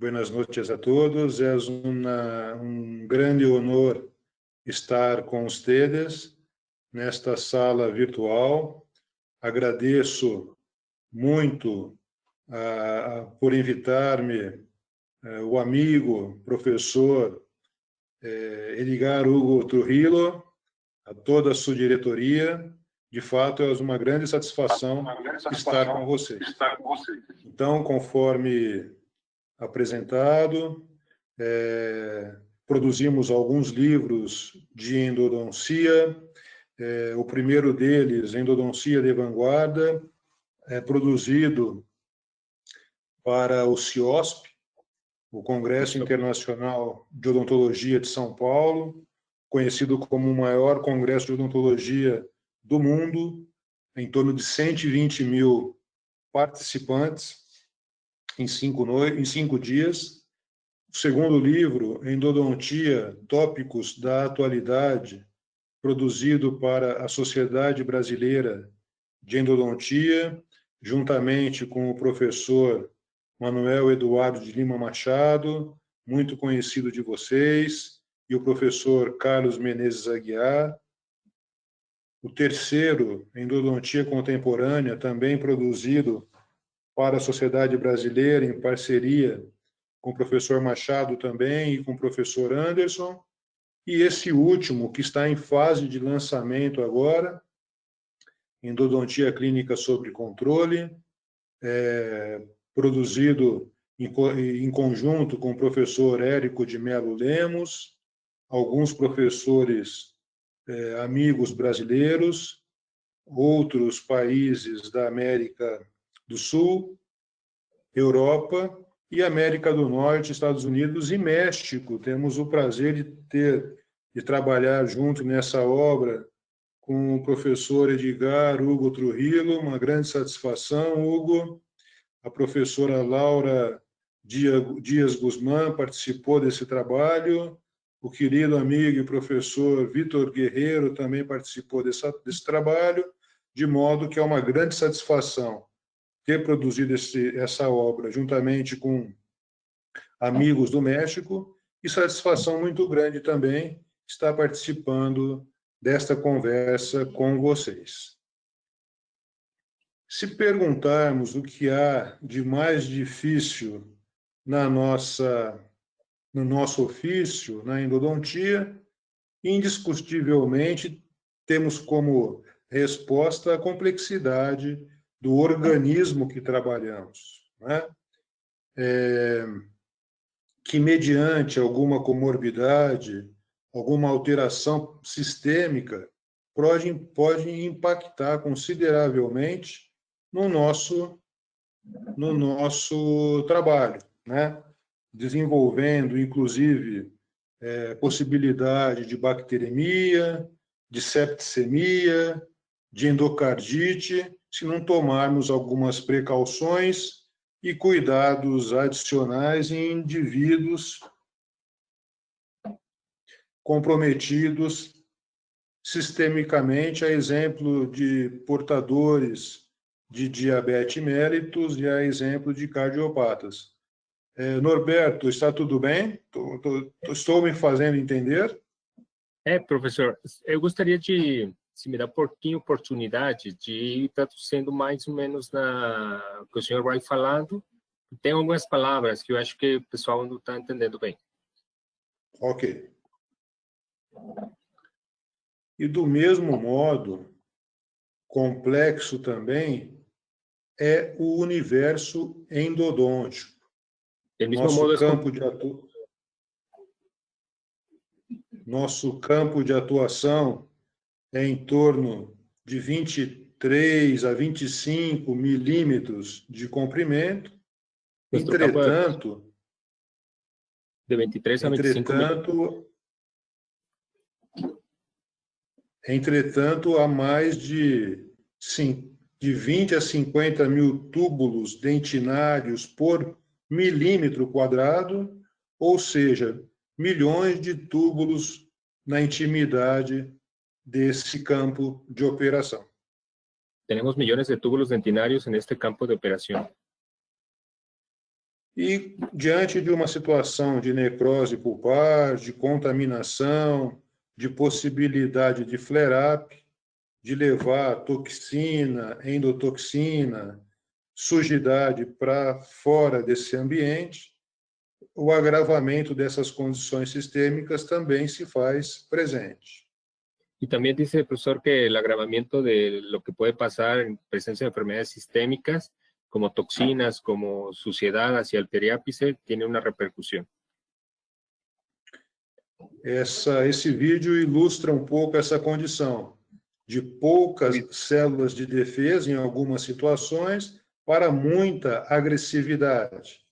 buenas noches a todos. É grande honor estar com vocês nesta sala virtual. Agradeço muito por invitar-me o amigo, professor Edgar Hugo Trujillo, a toda a sua diretoria. De fato, é uma grande satisfação estar com vocês. Então, conforme apresentado, produzimos alguns livros de endodontia. O primeiro deles, Endodontia de Vanguarda, produzido para o CIOSP, o Congresso Internacional de Odontologia de São Paulo, conhecido como o maior congresso de odontologia do mundo, em torno de 120 mil participantes em 5 dias. O segundo livro, Endodontia, Tópicos da Atualidade, produzido para a Sociedade Brasileira de Endodontia, juntamente com o professor Manuel Eduardo de Lima Machado, muito conhecido de vocês, e o professor Carlos Menezes Aguiar. O terceiro, Endodontia Contemporânea, também produzido para a Sociedade Brasileira, em parceria com o professor Machado também e com o professor Anderson. E esse último, que está em fase de lançamento agora, Endodontia Clínica sob controle, produzido em conjunto com o professor Érico de Melo Lemos, alguns professores amigos brasileiros, outros países da América do Sul, Europa e América do Norte, Estados Unidos e México. Temos o prazer de trabalhar junto nessa obra com o professor Edgar Hugo Trujillo, uma grande satisfação, Hugo. A professora Laura Dias Guzmán participou desse trabalho, o querido amigo e professor Vitor Guerreiro também participou desse trabalho, de modo que é uma grande satisfação ter produzido essa obra juntamente com amigos do México, e satisfação muito grande também estar participando desta conversa com vocês. Se perguntarmos o que há de mais difícil no nosso ofício, na endodontia, indiscutivelmente temos como resposta a complexidade do organismo que trabalhamos, né? Que mediante alguma comorbidade, alguma alteração sistêmica, pode impactar consideravelmente no nosso trabalho, né? Desenvolvendo, inclusive, possibilidade de bacteremia, de septicemia, de endocardite, se não tomarmos algumas precauções e cuidados adicionais em indivíduos comprometidos sistemicamente, a exemplo de portadores de diabetes mellitus e a exemplo de cardiopatas. Norberto, está tudo bem? Estou me fazendo entender? Professor, eu gostaria de, se me dá pouquinho oportunidade, de ir traduzindo mais ou menos o que o senhor vai falando. Tem algumas palavras que eu acho que o pessoal não está entendendo bem. Ok. E do mesmo modo, complexo também é o universo endodôntico. Nosso campo de atuação é em torno de 23 a 25 milímetros de comprimento. Entretanto, de 23 a 25 milímetros. Entretanto, há mais de 20 a 50 mil túbulos dentinários por milímetro quadrado, ou seja, milhões de túbulos na intimidade desse campo de operação. Temos milhões de túbulos dentinários neste campo de operação. E, diante de uma situação de necrose pulpar, de contaminação, de possibilidade de flare-up, de levar toxina, endotoxina, sujidade para fora desse ambiente, o agravamento dessas condições sistêmicas também se faz presente. Y también dice el profesor que el agravamiento de lo que puede pasar en presencia de enfermedades sistémicas, como toxinas, como suciedad hacia el periápice, tiene una repercusión. Esse vídeo ilustra um pouco essa condição de poucas células de defesa em algumas situações para muita agressividade.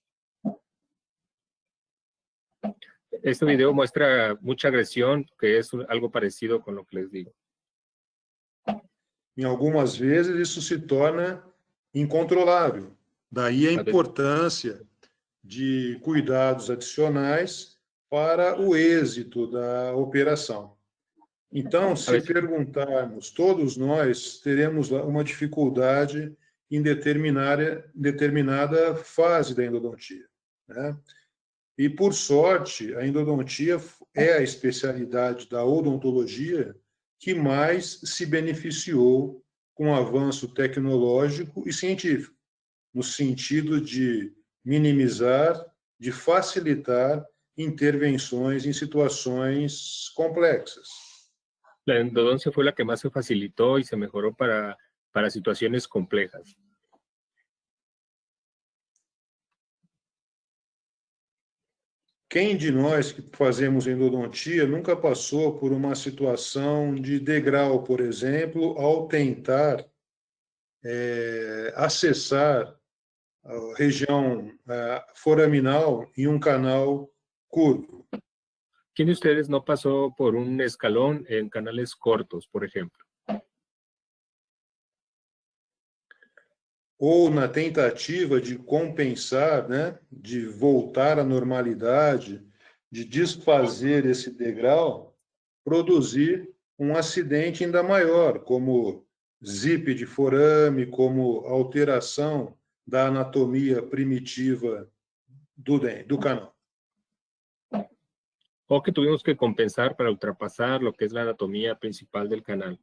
Este video muestra mucha agresión, que es algo parecido con lo que les digo. Em algumas vezes isso se torna incontrolável. Daí a importância de cuidados adicionais para o êxito da operação. Então, se perguntarmos, todos nós teremos uma dificuldade em determinada fase da endodontia, né? E, por sorte, a endodontia é a especialidade da odontologia que mais se beneficiou com o avanço tecnológico e científico, no sentido de minimizar, de facilitar intervenções em situações complexas. La endodoncia fue la que más se facilitó y se mejoró para situaciones complejas. Quem de nós que fazemos endodontia nunca passou por uma situação de degrau, por exemplo, ao tentar acessar a região foraminal em um canal curvo? ¿Quién de ustedes no pasó por un escalón en canales cortos, por ejemplo? Ou na tentativa de compensar, né, de voltar à normalidade, de desfazer esse degrau, produzir um acidente ainda maior, como zip de forame, como alteração da anatomia primitiva do canal. O que tuvimos que compensar para ultrapasar lo que es la anatomía principal del canal.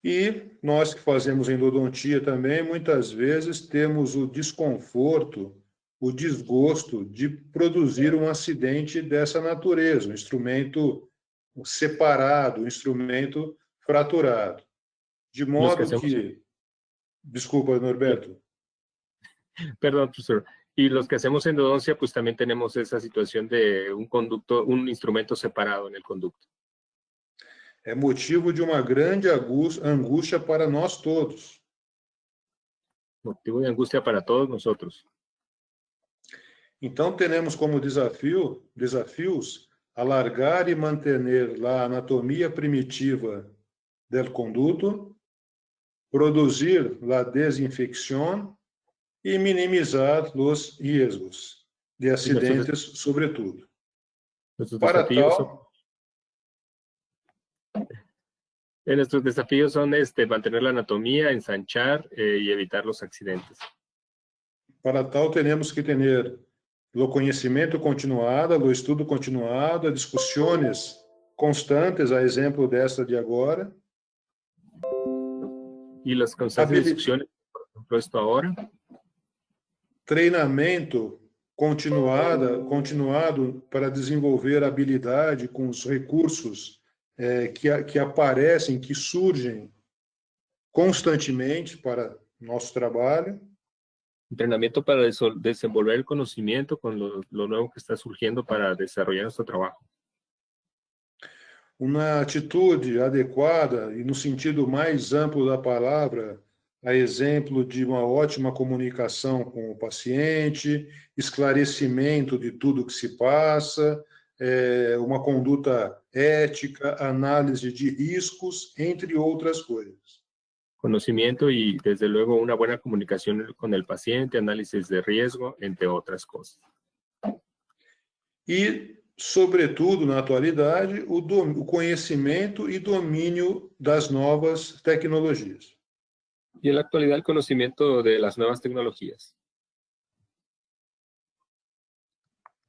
E nós que fazemos endodontia também, muitas vezes temos o desconforto, o desgosto de produzir um acidente dessa natureza, um instrumento separado, um instrumento fraturado. De modo que... Desculpa, Norberto. Perdón, profesor. Y los que hacemos endodoncia, pues también tenemos esa situación de un conducto, un instrumento separado en el conducto. É motivo de uma grande angústia para nós todos. Motivo de angústia para todos nosotros. Então, temos como desafios alargar e manter a anatomia primitiva do conduto, produzir a desinfecção e minimizar os riscos de acidentes, sobretudo. Para tal... Nuestros desafíos son mantener la anatomía, ensanchar y evitar los accidentes. Para tal, temos que ter o conhecimento continuado, o estudo continuado, discussões constantes, a exemplo desta de agora. E as constantes discussões, por exemplo, esto agora. Treinamento continuado para desenvolver habilidade com os recursos que aparecem, que surgem constantemente para nosso trabalho. Entrenamiento para desenvolver el conocimiento con lo nuevo que está surgiendo para desarrollar nuestro trabajo. Uma atitude adequada e no sentido mais amplo da palavra, a exemplo de uma ótima comunicação com o paciente, esclarecimento de tudo que se passa, uma conduta ética, análise de riscos, entre outras coisas. Conocimiento y, desde luego, una buena comunicación con el paciente, análisis de riesgo, entre otras cosas. E, sobretudo, na atualidade, o conhecimento e domínio das novas tecnologias. Y en la actualidad el conocimiento de las nuevas tecnologías.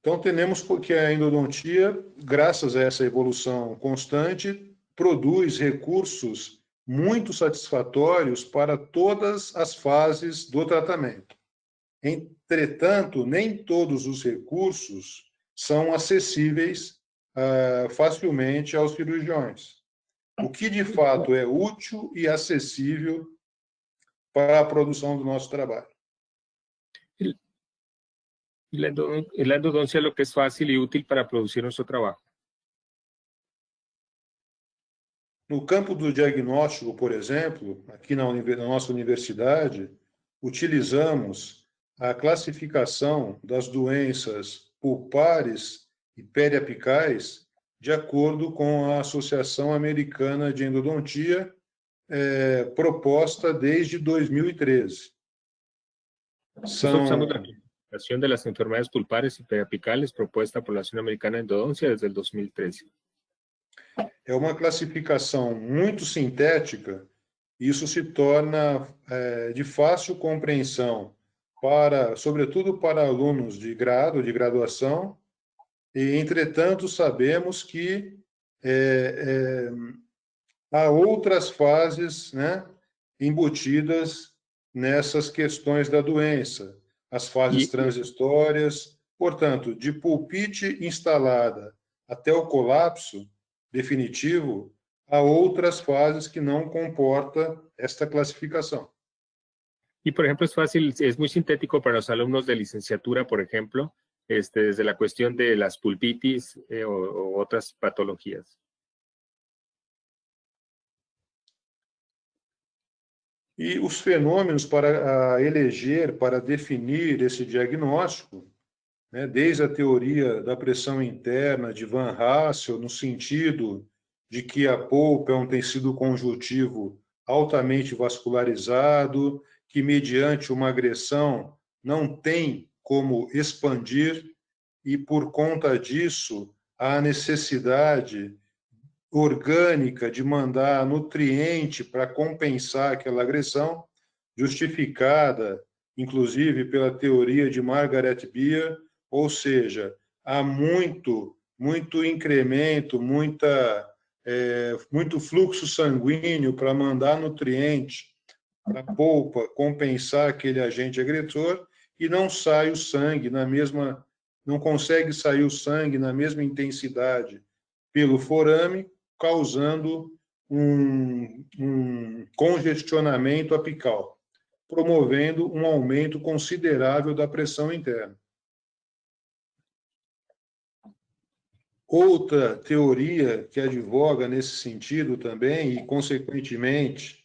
Então, temos que a endodontia, graças a essa evolução constante, produz recursos muito satisfatórios para todas as fases do tratamento. Entretanto, nem todos os recursos são acessíveis facilmente aos cirurgiões. O que, de fato, é útil e acessível para a produção do nosso trabalho. La endodoncia es lo que es fácil y útil para producir nuestro trabajo. No campo do diagnóstico, por exemplo, aqui na nossa universidade, utilizamos a classificação das doenças pulpares e periapicais de acordo com a Associação Americana de Endodontia, proposta desde 2013. Usamos la clasificación de las enfermedades pulpares y periapicales propuesta por la Asociación Americana de Endodontia desde el 2013. É uma classificação muito sintética, e isso se torna de fácil compreensão, sobretudo para alunos de grado, de graduação, e, entretanto, sabemos que há outras fases, né, embutidas nessas questões da doença, as fases transitórias, portanto, de pulpite instalada até o colapso definitivo, há outras fases que não comporta esta clasificação. Y, por ejemplo, es muy sintético para los alumnos de licenciatura, por ejemplo, desde la cuestión de las pulpitis o otras patologías. E os fenômenos para eleger, para definir esse diagnóstico, né, desde a teoria da pressão interna de Van Hassel, no sentido de que a polpa é um tecido conjuntivo altamente vascularizado, que mediante uma agressão não tem como expandir, e por conta disso há necessidade orgânica de mandar nutriente para compensar aquela agressão, justificada, inclusive, pela teoria de Margaret Beer, ou seja, há muito incremento, muito fluxo sanguíneo para mandar nutriente para a polpa compensar aquele agente agressor, e não sai o sangue não consegue sair o sangue na mesma intensidade pelo forame, causando um congestionamento apical, promovendo um aumento considerável da pressão interna. Outra teoria que advoga nesse sentido também, e, consequentemente,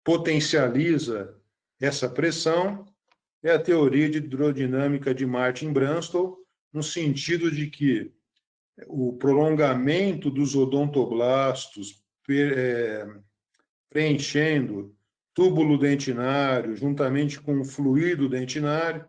potencializa essa pressão, é a teoria de hidrodinâmica de Martin Brunstall, no sentido de que o prolongamento dos odontoblastos preenchendo túbulo dentinário juntamente com o fluido dentinário,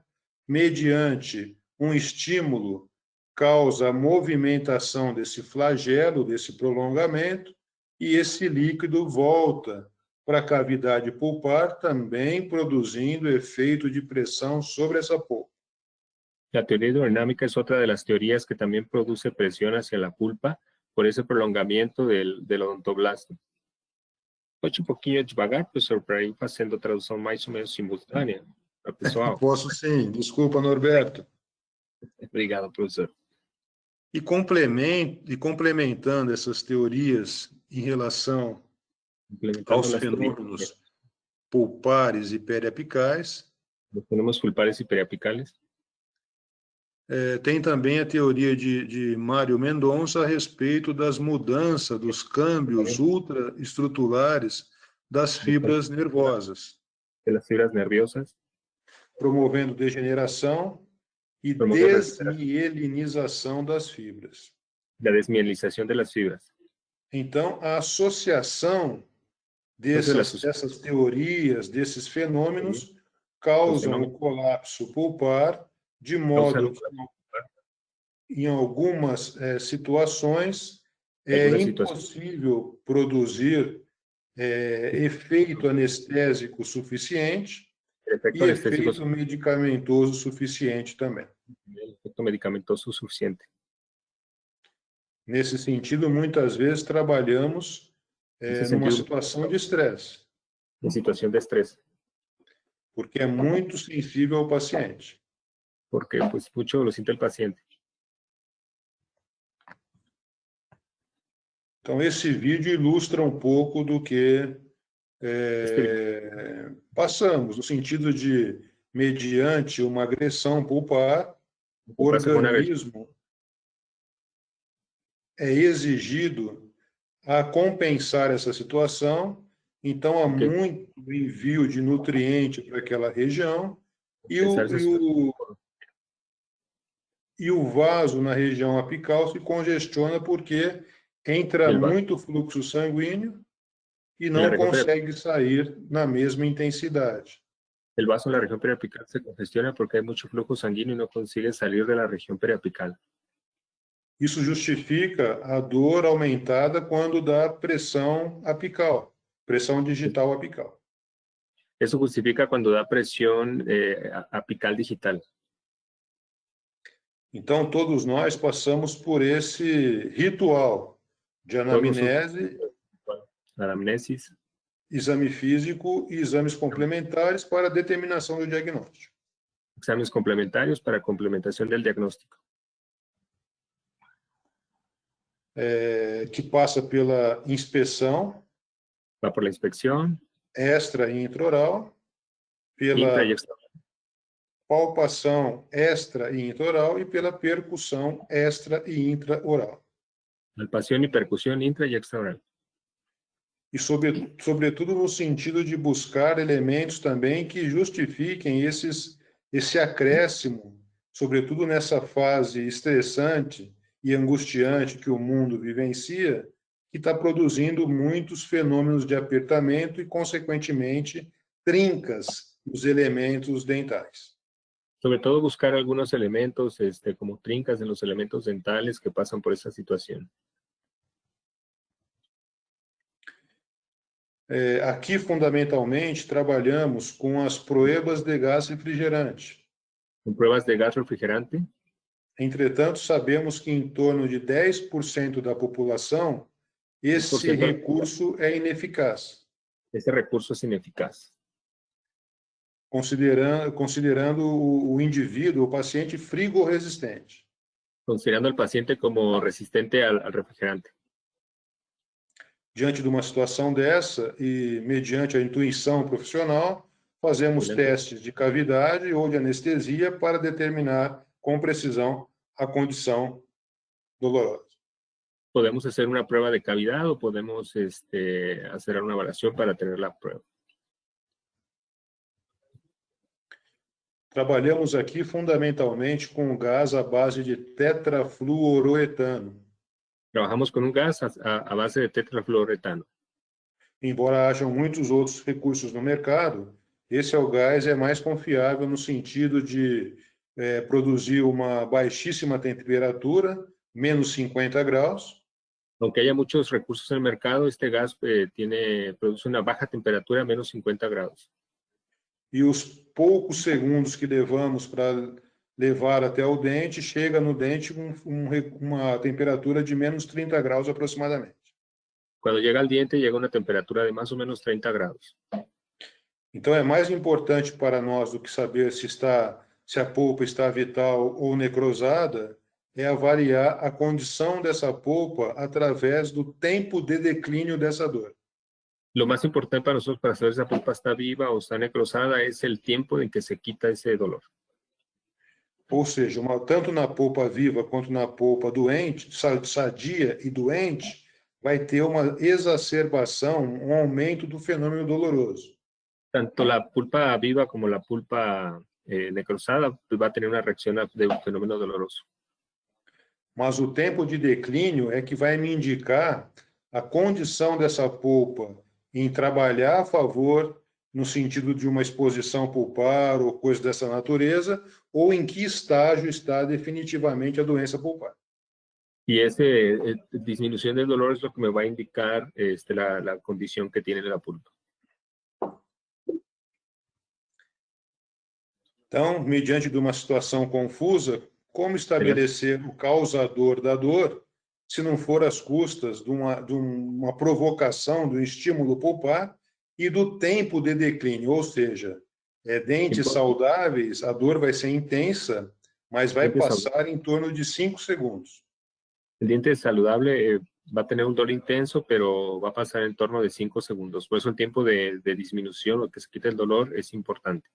mediante um estímulo, causa a movimentação desse flagelo, desse prolongamento, e esse líquido volta para a cavidade pulpar, também produzindo efeito de pressão sobre essa polpa. La teoría hidrodinámica es otra de las teorías que también produce presión hacia la pulpa por ese prolongamiento del odontoblasto. Pode um pouquinho devagar, professor, para ir fazendo a tradução mais ou menos simultânea para o pessoal? Posso sim, desculpa, Norberto. Obrigado, professor. E complementando essas teorias em relação aos fenômenos pulpares e periapicais, os fenômenos pulpares e periapicales, tem também a teoria de Mário Mendonça a respeito das mudanças, dos câmbios ultraestruturares das fibras nervosas, das fibras nerviosas, promovendo degeneração e desmielinização das fibras. Da desmielinização das fibras. Então, a associação dessas teorias, desses fenômenos, causam o colapso pulpar, de modo que, em algumas situações, é impossível produzir efeito anestésico suficiente El e efecto anestésico, efeito medicamentoso suficiente também. el efecto medicamentoso suficiente. Nesse sentido, muitas vezes trabalhamos Nesse numa sentido, situação de estresse, en situación de estrés, porque é muito sensível ao paciente. porque pues mucho lo siente el paciente. Então, esse vídeo ilustra um pouco do que passamos, no sentido de, mediante uma agressão pulpar, o Pasa con una agresión. organismo é exigido a compensar essa situação, então há Ok. muito envio de nutriente para aquela região e Compensar esa situación. o vaso na região apical se congestiona porque entra El vaso. muito fluxo sanguíneo e Na não região consegue sair na mesma intensidade. El vaso en la región periapical se congestiona porque hay mucho flujo sanguíneo y no consigue salir de la región periapical. Isso justifica a dor aumentada quando dá pressão apical, pressão digital apical. Eso justifica cuando da presión apical digital. Então, todos nós passamos por esse ritual de anamnese, Anamnesis, exame físico e exames complementares para a determinação do diagnóstico. exámenes complementarios para complementación del diagnóstico. Que passa pela inspeção Va por la inspección, extra e intraoral, intra pela y extra, palpação extra e intraoral e pela percussão extra e intraoral. palpación y percusión intra y extraoral. E, sobretudo, no sentido de buscar elementos também que justifiquem esse acréscimo, sobretudo nessa fase estressante e angustiante que o mundo vivencia, que está produzindo muitos fenômenos de apertamento e, consequentemente, trincas nos elementos dentais. Sobre todo buscar algunos elementos como trincas en los elementos dentales que pasan por esa situación. Aqui, fundamentalmente, trabalhamos com as proebas de gás refrigerante. Con pruebas de gas refrigerante. Entretanto, sabemos que em torno de 10% da população, esse 10%. recurso é ineficaz. Ese recurso es ineficaz. Considerando o indivíduo, o paciente frigorresistente. Considerando al paciente como resistente al refrigerante. Diante de uma situação dessa e mediante a intuição profissional, fazemos testes de cavidade ou de anestesia para determinar com precisão a condição dolorosa. Podemos hacer una prueba de cavidad o podemos hacer una evaluación para tener la prueba. Trabalhamos aqui fundamentalmente com gás à base de tetrafluoroetano. Trabajamos con un gas a base de tetrafluoretano. Embora hajam muitos outros recursos no mercado, esse gás é mais confiável no sentido de produzir uma baixíssima temperatura, menos 50 graus. Aunque haya muchos recursos en el mercado, este gas produce una baja temperatura, menos 50 grados. E os poucos segundos que levamos para levar até o dente, chega no dente com uma temperatura de menos 30 graus aproximadamente. Cuando llega al diente, llega a una temperatura de más o menos 30 grados. Então, é mais importante para nós do que saber se a polpa está vital ou necrosada, é avaliar a condição dessa polpa através do tempo de declínio dessa dor. Lo más importante para nosotros para saber si la pulpa está viva o está necrosada es el tiempo en que se quita ese dolor. Ou seja, tanto na polpa viva quanto na polpa doente, sadia e doente, vai ter uma exacerbação, um aumento do fenômeno doloroso. Tanto la pulpa viva como la pulpa necrosada va a tener una reacción de un fenómeno doloroso. Mas o tempo de declínio é que vai me indicar a condição dessa polpa em trabalhar a favor no sentido de uma exposição pulpar ou coisa dessa natureza, ou em que estágio está definitivamente a doença pulpar. Y esa disminución del dolor es lo que me va a indicar la condición que tiene la pulpa. Então, mediante de uma situação confusa, como estabelecer o causador da dor, se não for às custas de uma provocação do estímulo pulpar e do tempo de declínio, ou seja, dentes saudáveis, a dor vai ser intensa, mas vai passar em torno de 5 segundos. El diente saludable va a tener un dolor intenso, pero va a pasar en torno de 5 segundos. Por eso el tiempo de disminución o que se quite el dolor es importante.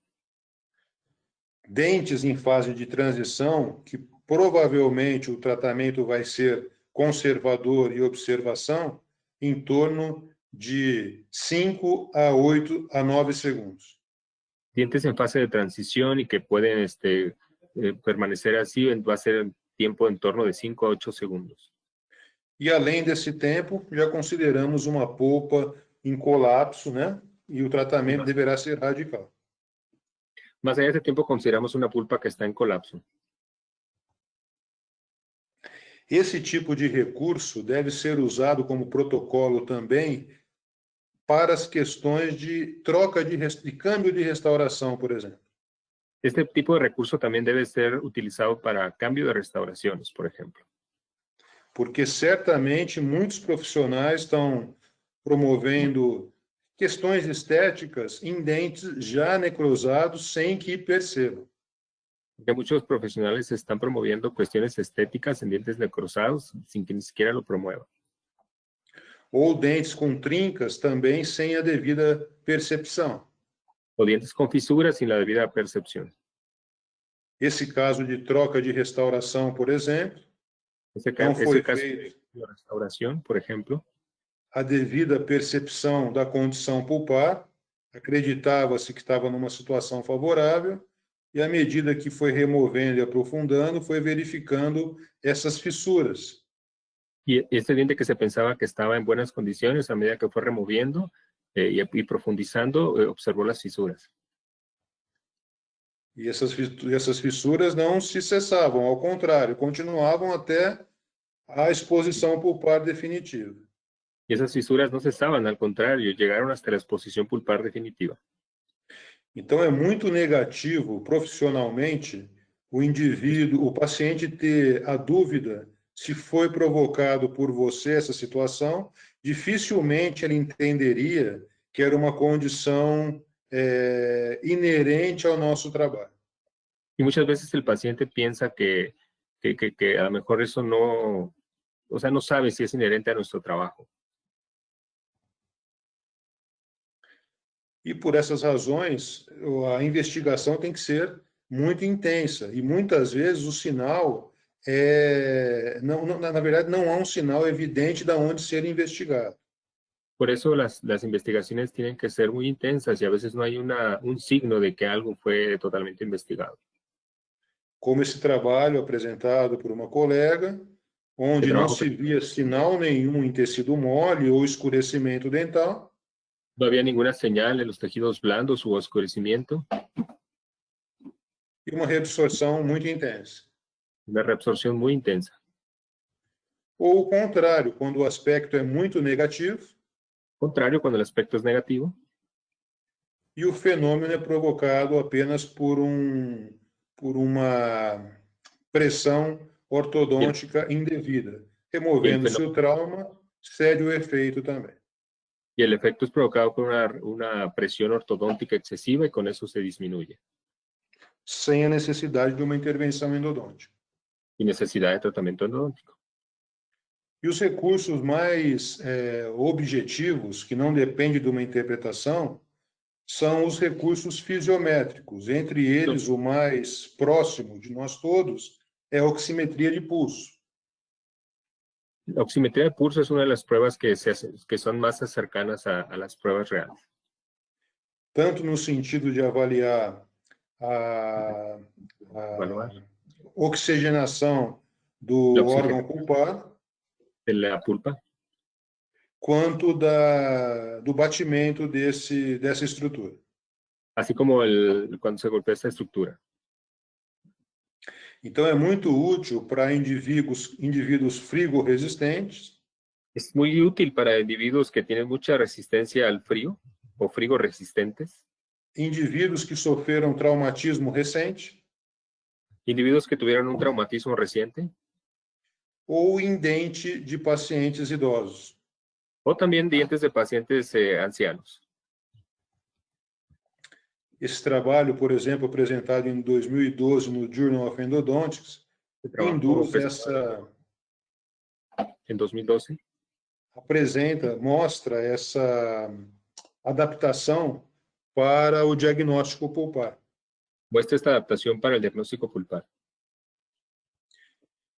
Dentes em fase de transição, que provavelmente o tratamento vai ser conservador e observação, em torno de 5 a 8 a 9 segundos. Dientes en fase de transición y que pueden permanecer así, va a ser tiempo en torno de 5 a 8 segundos. E além desse tempo, já consideramos uma polpa em colapso, né? E o tratamento deverá ser radical. Más allá de ese tiempo, consideramos una pulpa que está en colapso. Esse tipo de recurso deve ser usado como protocolo também para as questões de troca de câmbio de restauração, por exemplo. Este tipo de recurso también debe ser utilizado para cambio de restauraciones, por ejemplo. Porque certamente muitos profissionais estão promovendo questões estéticas em dentes já necrosados sem que percebam. Porque muchos profesionales están promoviendo cuestiones estéticas en dientes necrosados sin que ni siquiera lo promuevan. Ou dentes com trincas também sem a devida percepção. O dientes con fisuras sin la debida percepción. Esse caso de troca de restauração, por exemplo, Ese caso de restauración, por ejemplo, a devida percepção da condição pulpar, acreditava-se que estava numa situação favorável, e à medida que foi removendo e aprofundando, foi verificando essas fissuras. Y este diente que se pensaba que estaba en buenas condiciones, a medida que fue removiendo y profundizando, observó las fisuras. E essas fissuras não se cessavam, ao contrário, continuavam até a exposição pulpar definitiva. Y esas fisuras no cesaban, al contrario, llegaron hasta la exposición pulpar definitiva. Então, é muito negativo, profissionalmente, o indivíduo, o paciente ter a dúvida se foi provocado por você essa situação, dificilmente ele entenderia que era uma condição inerente ao nosso trabalho. Y muchas veces el paciente piensa que a lo mejor eso no, o sea, no sabe si es inherente a nuestro trabajo. E por essas razões, a investigação tem que ser muito intensa. E muitas vezes o sinal na verdade, não há um sinal evidente de onde ser investigado. Por eso las investigaciones tienen que ser muy intensas y a veces no hay un signo de que algo fue totalmente investigado. Como esse trabalho apresentado por uma colega, onde não se via sinal nenhum em tecido mole ou escurecimento dental. No había ninguna señal en los tejidos blandos u oscurecimiento. E uma reabsorção muito intensa. Una reabsorción muy intensa. Ou o contrário, quando o aspecto é muito negativo. Contrário, quando o aspecto é negativo. E o fenômeno é provocado apenas por uma pressão ortodôntica indevida. Removendo-se o trauma, cede o efeito também. Y el efecto es provocado por una presión ortodóntica excesiva y con eso se disminuye. Sem a necessidade de uma intervenção endodôntica. Y necesidad de tratamiento endodôntico. E os recursos mais objetivos, que não dependem de uma interpretação, são os recursos fisiométricos. Entre eles, o mais próximo de nós todos é a oximetria de pulso. La oximetría de pulso es una de las pruebas que son más cercanas a las pruebas reales. Tanto no sentido de avaliar a oxigenação do órgão pulpar, de la pulpa, quanto do batimento dessa estrutura. Así como cuando se golpea esta estructura. Então, é muito útil para indivíduos frigoresistentes. Es muy útil para individuos que tienen mucha resistencia al frío o frigoresistentes, Indivíduos que sofreram traumatismo recente individuos que tuvieron un traumatismo reciente ou em dente de pacientes idosos. o también dientes de pacientes ancianos. Esse trabalho, por exemplo, apresentado em 2012 no Journal of Endodontics, induz en 2012. Mostra essa adaptação para o diagnóstico pulpar. Muestra esta adaptación para el diagnóstico pulpar.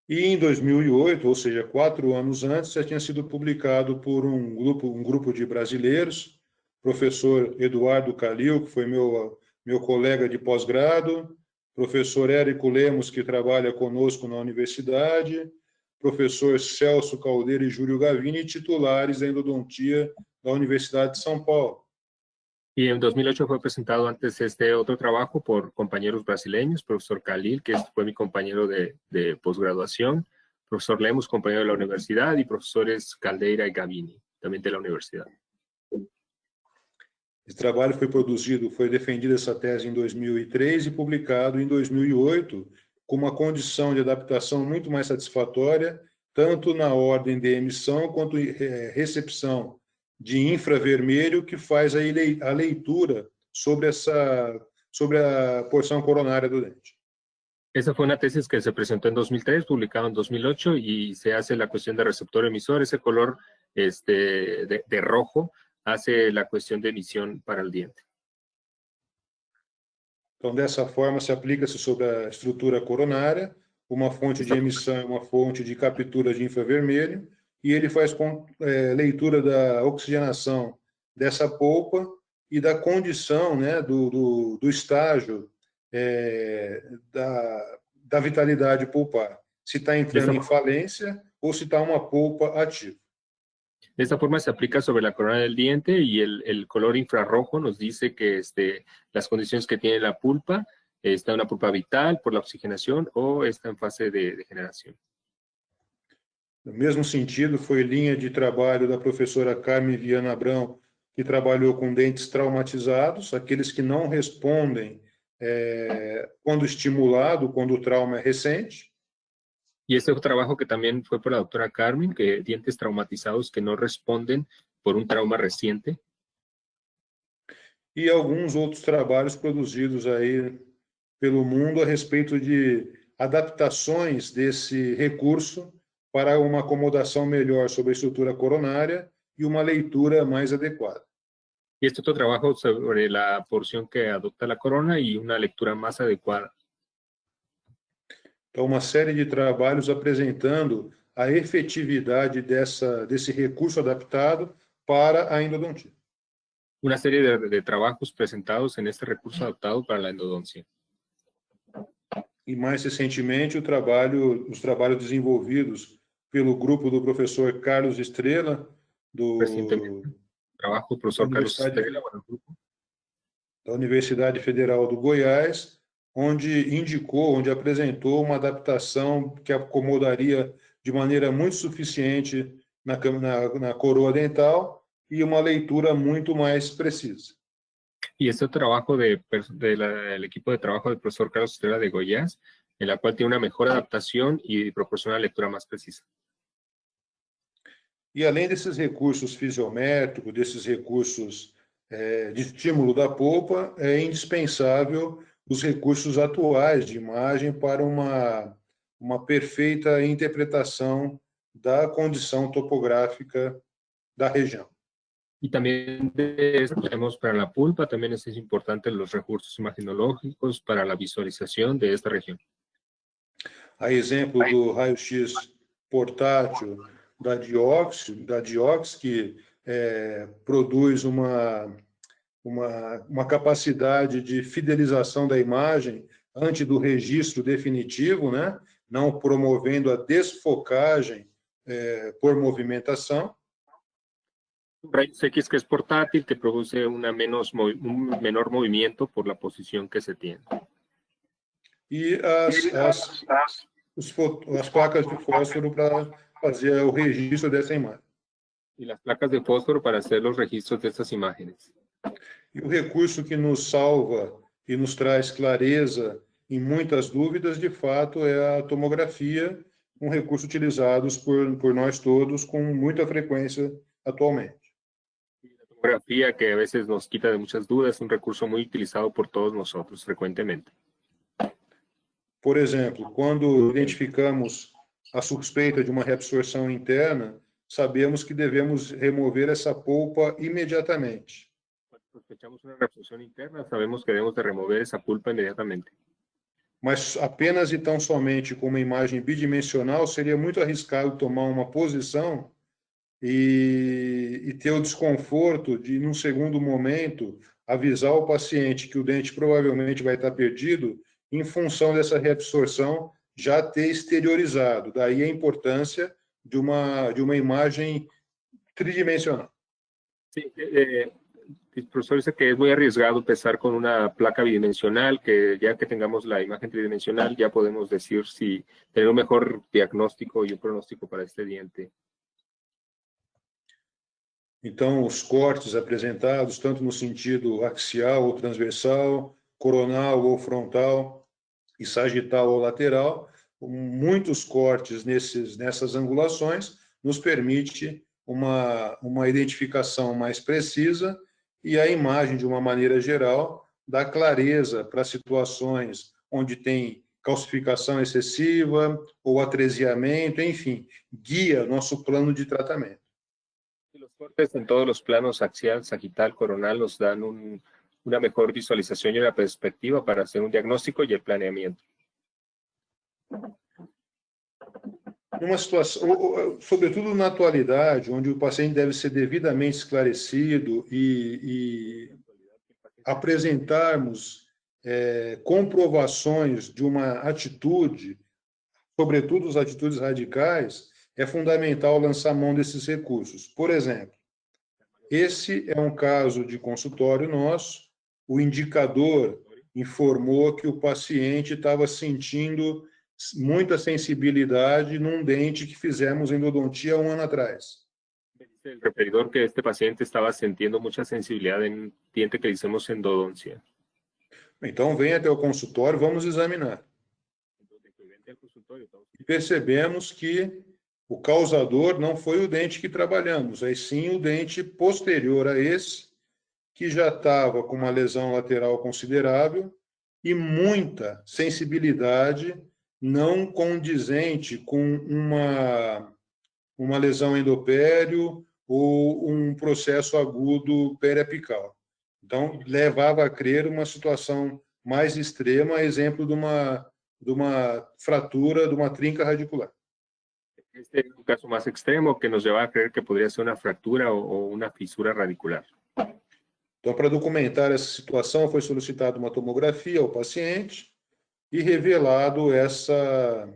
E em 2008, ou seja, 4 anos antes, já tinha sido publicado por um grupo de brasileiros, professor Eduardo Calil, que foi meu colega de pós-grado, professor Érico Lemos, que trabalha conosco na universidade, professor Celso Caldeira e Júlio Gavini, titulares da endodontia da Universidade de São Paulo. Y en 2008 fue presentado antes este otro trabajo por compañeros brasileños, profesor Khalil, que fue mi compañero de posgraduación, profesor Lemos, compañero de la universidad, y profesores Caldeira y Gavini, también de la universidad. Esse trabalho foi defendida essa tese em 2003 e publicado em 2008, com uma condição de adaptação muito mais satisfatória, tanto na ordem de emissão quanto recepção de infravermelho, que faz a leitura sobre a porção coronária do dente. Esa fue una tesis que se presentó en 2003, publicada en 2008, y se hace la cuestión de receptor-emisor. Ese color de rojo hace la cuestión de emisión para el diente. Então, dessa forma, se aplica-se sobre a estrutura coronária, uma fonte de emissão e uma fonte de captura de infravermelho, e ele faz leitura da oxigenação dessa polpa e da condição, né, do estágio da vitalidade pulpar. Se está entrando em falência ou se está uma polpa ativa. De esta forma se aplica sobre la corona del diente y el color infrarrojo nos dice que las condiciones que tiene la pulpa, está en una pulpa vital por la oxigenación o está en fase de degeneración. No mesmo sentido, foi linha de trabalho da professora Carmen Viana Abrão, que trabalhou com dentes traumatizados, aqueles que não respondem quando estimulado, quando o trauma é recente. Y este trabajo que también fue por la doctora Carmen, que dientes traumatizados que no responden por un trauma reciente. E alguns outros trabalhos produzidos aí pelo mundo a respeito de adaptações desse recurso para uma acomodação melhor sobre a estrutura coronária e uma leitura mais adequada. Y este otro trabajo sobre la porción que adopta la corona y una lectura más adecuada. Então, uma série de trabalhos apresentando a efetividade desse recurso adaptado para a endodontia. Una serie de trabajos presentados en este recurso adaptado para la endodoncia. E mais recentemente, os trabalhos desenvolvidos pelo grupo do professor Carlos Estrela, trabajo do professor Carlos Estrela, da Universidade Federal do Goiás, onde apresentou uma adaptação que acomodaria de maneira muito suficiente na coroa dental e uma leitura muito mais precisa. Y este trabajo del equipo de trabajo del profesor Carlos Estrela de Goiás, en la cual tiene una mejor adaptación y proporciona una lectura más precisa. E além desses recursos fisiométricos, desses recursos de estímulo da polpa, é indispensável os recursos atuais de imagem para uma perfeita interpretação da condição topográfica da região. Y también tenemos para la pulpa, también es importante los recursos imaginológicos para la visualización de esta región. A exemplo do raio-x portátil da Diox, que produz uma capacidade de fidelização da imagem antes do registro definitivo, né? Não promovendo a desfocagem por movimentação. Rayos X que es portátil, que produce un menor movimiento por la posición que se tiene. e as placas de fósforo para fazer o registro dessa imagem. Y las placas de fósforo para hacer los registros de estas imágenes. E o recurso que nos salva e nos traz clareza em muitas dúvidas, de fato, é a tomografia, um recurso utilizado por nós todos com muita frequência atualmente. La tomografía, que a veces nos quita de muchas dudas, es un recurso muy utilizado por todos nosotros frecuentemente. Por exemplo, quando identificamos a suspeita de uma reabsorção interna, sabemos que devemos remover essa polpa imediatamente. Cuando sospechamos una reabsorción interna, sabemos que debemos de remover esa pulpa inmediatamente. Mas apenas e tão somente com uma imagem bidimensional, seria muito arriscado tomar uma posição e ter o desconforto de, num segundo momento, avisar o paciente que o dente provavelmente vai estar perdido em função dessa reabsorção já ter exteriorizado. Daí a importância de uma imagem tridimensional. Sí, el profesor dice que es muy arriesgado empezar con una placa bidimensional, que ya que tengamos la imagen tridimensional ya podemos decir si tener un mejor diagnóstico y un pronóstico para este diente. Então, os cortes apresentados, tanto no sentido axial ou transversal, coronal ou frontal, e sagital ou lateral, muitos cortes nessas angulações nos permite uma identificação mais precisa e a imagem, de uma maneira geral, dá clareza para situações onde tem calcificação excessiva ou atresiamento, enfim, guia nosso plano de tratamento. Los cortes en todos los planos axial, sagital, coronal nos dan una mejor visualización y una perspectiva para hacer un diagnóstico y el planeamiento. Numa situação, sobretudo na atualidade, onde o paciente deve ser devidamente esclarecido e apresentarmos comprovações de uma atitude, sobretudo as atitudes radicais, é fundamental lançar mão desses recursos. Por exemplo, esse é um caso de consultório nosso, o indicador informou que o paciente estava sentindo muita sensibilidade num dente que fizemos endodontia 1 ano atrás. El referidor que este paciente estaba sintiendo mucha sensibilidad en un diente que le hicimos endodoncia. Então, vem até o consultório, vamos examinar. E percebemos que o causador não foi o dente que trabalhamos, aí sim o dente posterior a esse, que já estava com uma lesão lateral considerável e muita sensibilidade não condizente com uma lesão endopério ou um processo agudo periapical. Então, levava a crer uma situação mais extrema, exemplo de uma fratura, de uma trinca radicular. Este es un caso más extremo que nos lleva a creer que podría ser una fractura o una fisura radicular. Então, para documentar essa situação, foi solicitada uma tomografia ao paciente e revelado essa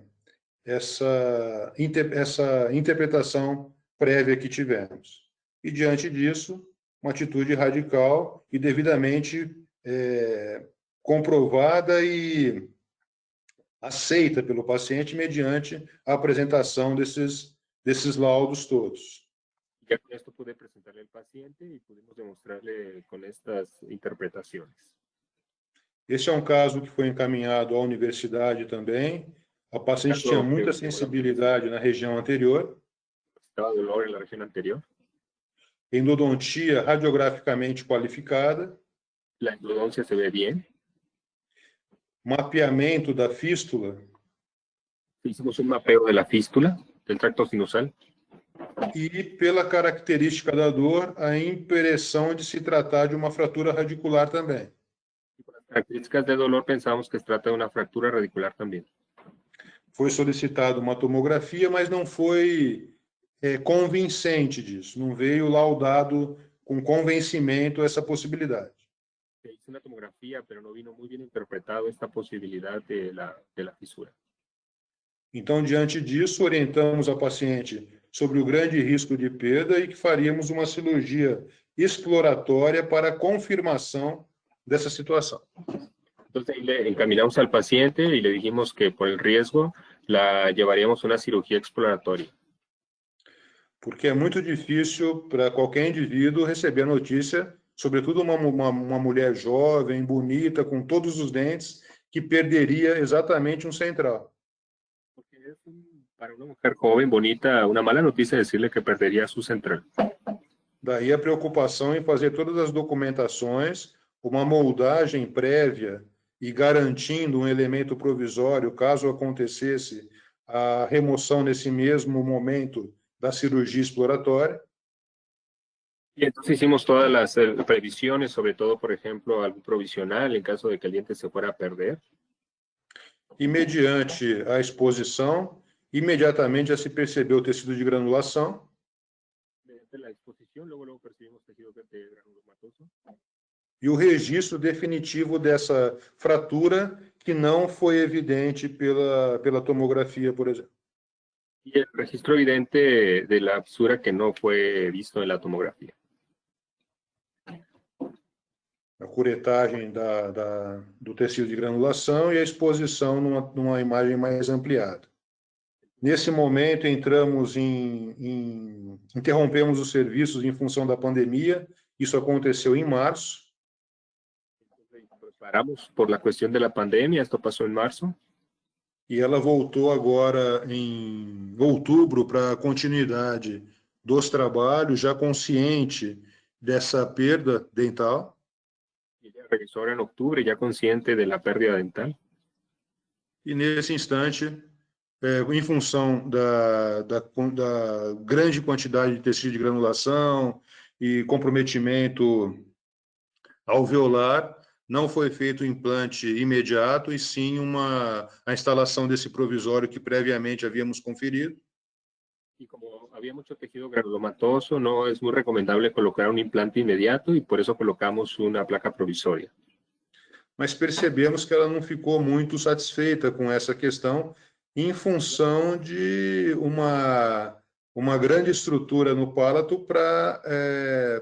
interpretação prévia que tivemos. E, diante disso, uma atitude radical e devidamente comprovada e aceita pelo paciente mediante a apresentação desses laudos todos. Ya con esto pude presentarle al paciente y pudimos demostrarle con estas interpretaciones. Esse é um caso que foi encaminhado à universidade também. A paciente tinha muita sensibilidade na região anterior. Estaba dolor en la región anterior. Endodontia radiograficamente qualificada. La endodoncia se ve bien. Mapeamento da fístula. Hicimos un mapeo de la fístula, del tracto sinusal. E, pela característica da dor, a impressão de se tratar de uma fratura radicular também. Por las características de dolor, pensamos que se trata de una fractura radicular también. Foi solicitada uma tomografia, mas não foi convincente disso. Não veio laudado com convencimento essa possibilidade. Se hizo una tomografía, pero no vino muy bien interpretado esta posibilidad de la fisura. Então, diante disso, orientamos a paciente sobre o grande risco de perda e que faríamos uma cirurgia exploratória para a confirmação dessa situação. Entonces ahí le encaminamos al paciente y le dijimos que por el riesgo la llevaríamos a una cirugía exploratoria. Porque é muito difícil para qualquer indivíduo receber a notícia, sobretudo uma mulher jovem, bonita, com todos os dentes, que perderia exatamente um central. Porque es para una mujer joven, bonita, una mala noticia decirle que perdería su central. Daí a preocupação em fazer todas as documentações, uma moldagem prévia e garantindo um elemento provisório, caso acontecesse a remoção nesse mesmo momento da cirurgia exploratória. Y entonces hicimos todas las previsiones, sobre todo, por ejemplo, algún provisional en caso de que el diente se fuera a perder. E mediante a exposição, imediatamente já se percebeu o tecido de granulação. Mediante la exposición, luego percibimos tejido de granulomatoso. E o registro definitivo dessa fratura que não foi evidente pela tomografia, por exemplo. Y el registro evidente de la fisura que no fue visto en la tomografía. A curetagem do tecido de granulação e a exposição numa imagem mais ampliada. Nesse momento, interrompemos os serviços em função da pandemia. Isso aconteceu em março. Paramos por la cuestión de la pandemia, esto pasó en marzo. E ela voltou agora em outubro para a continuidade dos trabalhos, já consciente dessa perda dental. Y ella regresó ahora en octubre, ya consciente de la pérdida dental. E nesse instante, em função da grande quantidade de tecido de granulação e comprometimento alveolar, não foi feito o implante imediato, e sim a instalação desse provisório que previamente havíamos conferido. Y como había mucho tejido granulomatoso, no es muy recomendable colocar un implante inmediato y por eso colocamos una placa provisoria. Mas percebemos que ela não ficou muito satisfeita com essa questão, em função de uma grande estrutura no palato para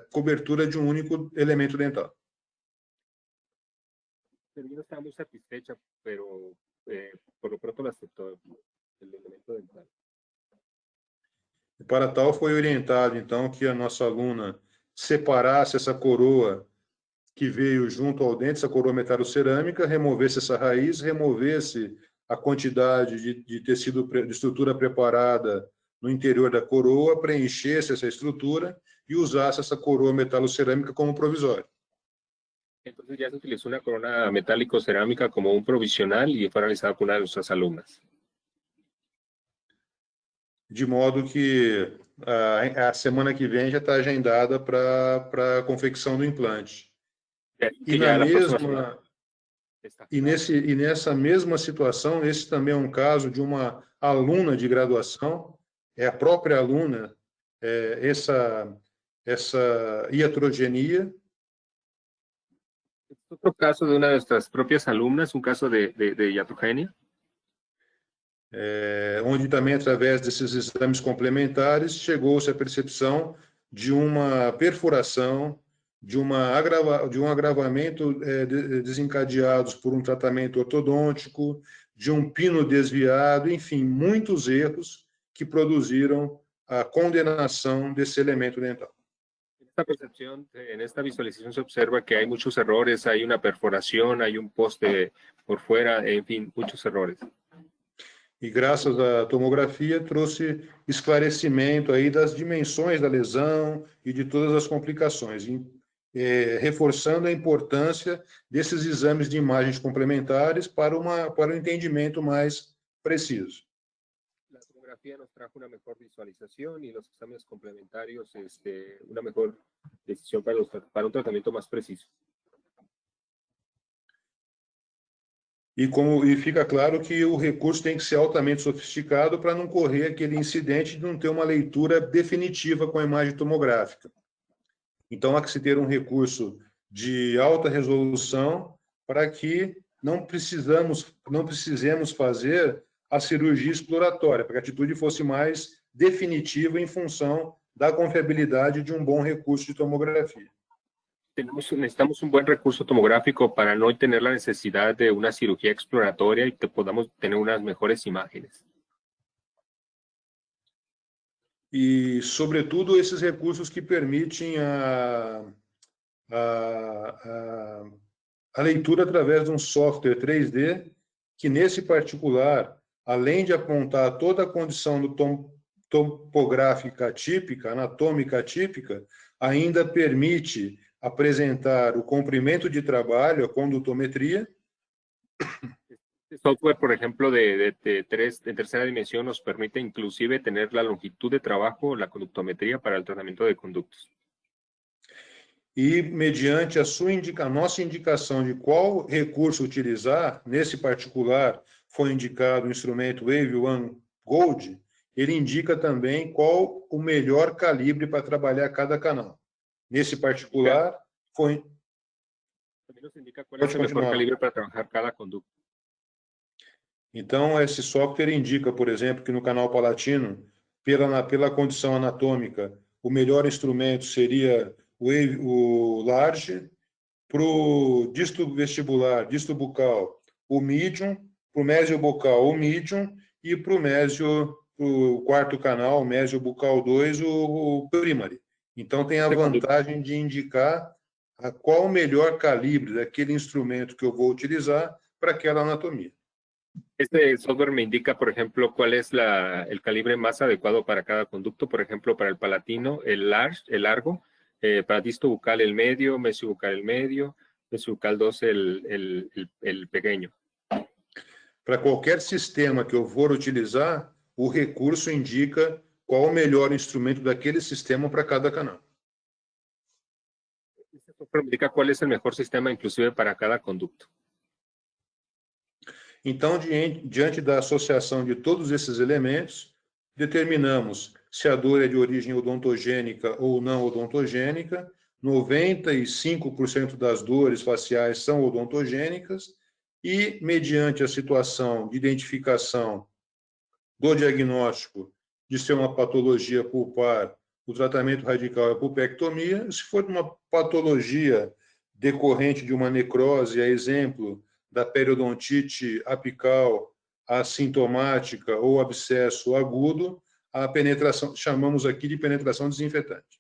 cobertura de um único elemento dental. No estaba muy satisfecha, pero por lo pronto la aceptó el elemento dental. Para tal, foi orientado, então, que a nossa aluna separasse essa coroa que veio junto ao dente, essa coroa metalocerâmica, removesse essa raiz, removesse a quantidade de tecido, de estrutura preparada no interior da coroa, preenchesse essa estrutura e usasse essa coroa metalocerâmica como provisório. Entonces ya se utilizó una corona metálico-cerámica como un provisional y fue realizada por una de nuestras alumnas. De modo que a semana que vem já está agendada para a confecção do implante. E nessa mesma situação, esse também é um caso de uma aluna de graduação, é a própria aluna, essa iatrogenia. Otro caso de una de nuestras propias alumnas, un caso de iatrogenia. Onde também, através desses exames complementares, chegou-se à percepção de uma perfuração, de um agravamento desencadeados por um tratamento ortodôntico, de um pino desviado, enfim, muitos erros que produziram a condenação desse elemento dental. En esta visualización se observa que hay muchos errores, hay una perforación, hay un poste por fuera, en fin, muchos errores. E graças à tomografia trouxe esclarecimento aí das dimensões da lesão e de todas as complicações, reforçando a importância desses exames de imagens complementares para um entendimento mais preciso. A tomografia nos trajo uma melhor visualização e os exames complementários uma melhor decisão para um tratamento mais preciso. E fica claro que o recurso tem que ser altamente sofisticado para não correr aquele incidente de não ter uma leitura definitiva com a imagem tomográfica. Então, há que se ter um recurso de alta resolução para que não precisemos fazer a cirurgia exploratória, para que a atitude fosse mais definitiva em função da confiabilidade de um bom recurso de tomografia. necesitamos un buen recurso tomográfico para no tener la necesidad de una cirugía exploratoria y que podamos tener unas mejores imágenes. E, sobretudo, esses recursos que permitem a leitura através de um software 3D, que, nesse particular, além de apontar toda a condição topográfica típica, anatômica típica, ainda permite apresentar o comprimento de trabalho, a condutometria. Este software, por ejemplo, de tercera dimensión, nos permite inclusive tener la longitud de trabajo, la conductometría para el tratamiento de conductos. E, mediante a nossa indicação de qual recurso utilizar, nesse particular foi indicado o instrumento Wave One Gold, ele indica também qual o melhor calibre para trabalhar cada canal. Nesse particular, foi... Também nos indica qual é o melhor calibre para trabalhar cada conduto. Então, esse software indica, por exemplo, que no canal palatino, pela condição anatômica, o melhor instrumento seria o large, para o disto vestibular, disto bucal, o medium, para o mésio bucal, o medium, e para o quarto canal, o mésio bucal 2, o primary. Então, tem a vantagem de indicar qual o melhor calibre daquele instrumento que eu vou utilizar para aquela anatomia. Este software me indica, por ejemplo, cuál es el calibre más adecuado para cada conducto, por ejemplo, para el palatino, el largo, para disto bucal el medio, mesio bucal el medio, mesio bucal 2 el pequeño. Para qualquer sistema que eu for utilizar, o recurso indica qual o melhor instrumento daquele sistema para cada canal. Este software me indica cuál es el mejor sistema, inclusive para cada conducto. Então, diante da associação de todos esses elementos, determinamos se a dor é de origem odontogênica ou não odontogênica. 95% das dores faciais são odontogênicas e, mediante a situação de identificação do diagnóstico de ser uma patologia pulpar, o tratamento radical é a pulpectomia. Se for uma patologia decorrente de uma necrose, a exemplo da periodontite apical assintomática ou abscesso agudo, a penetração, chamamos aqui de penetração desinfetante.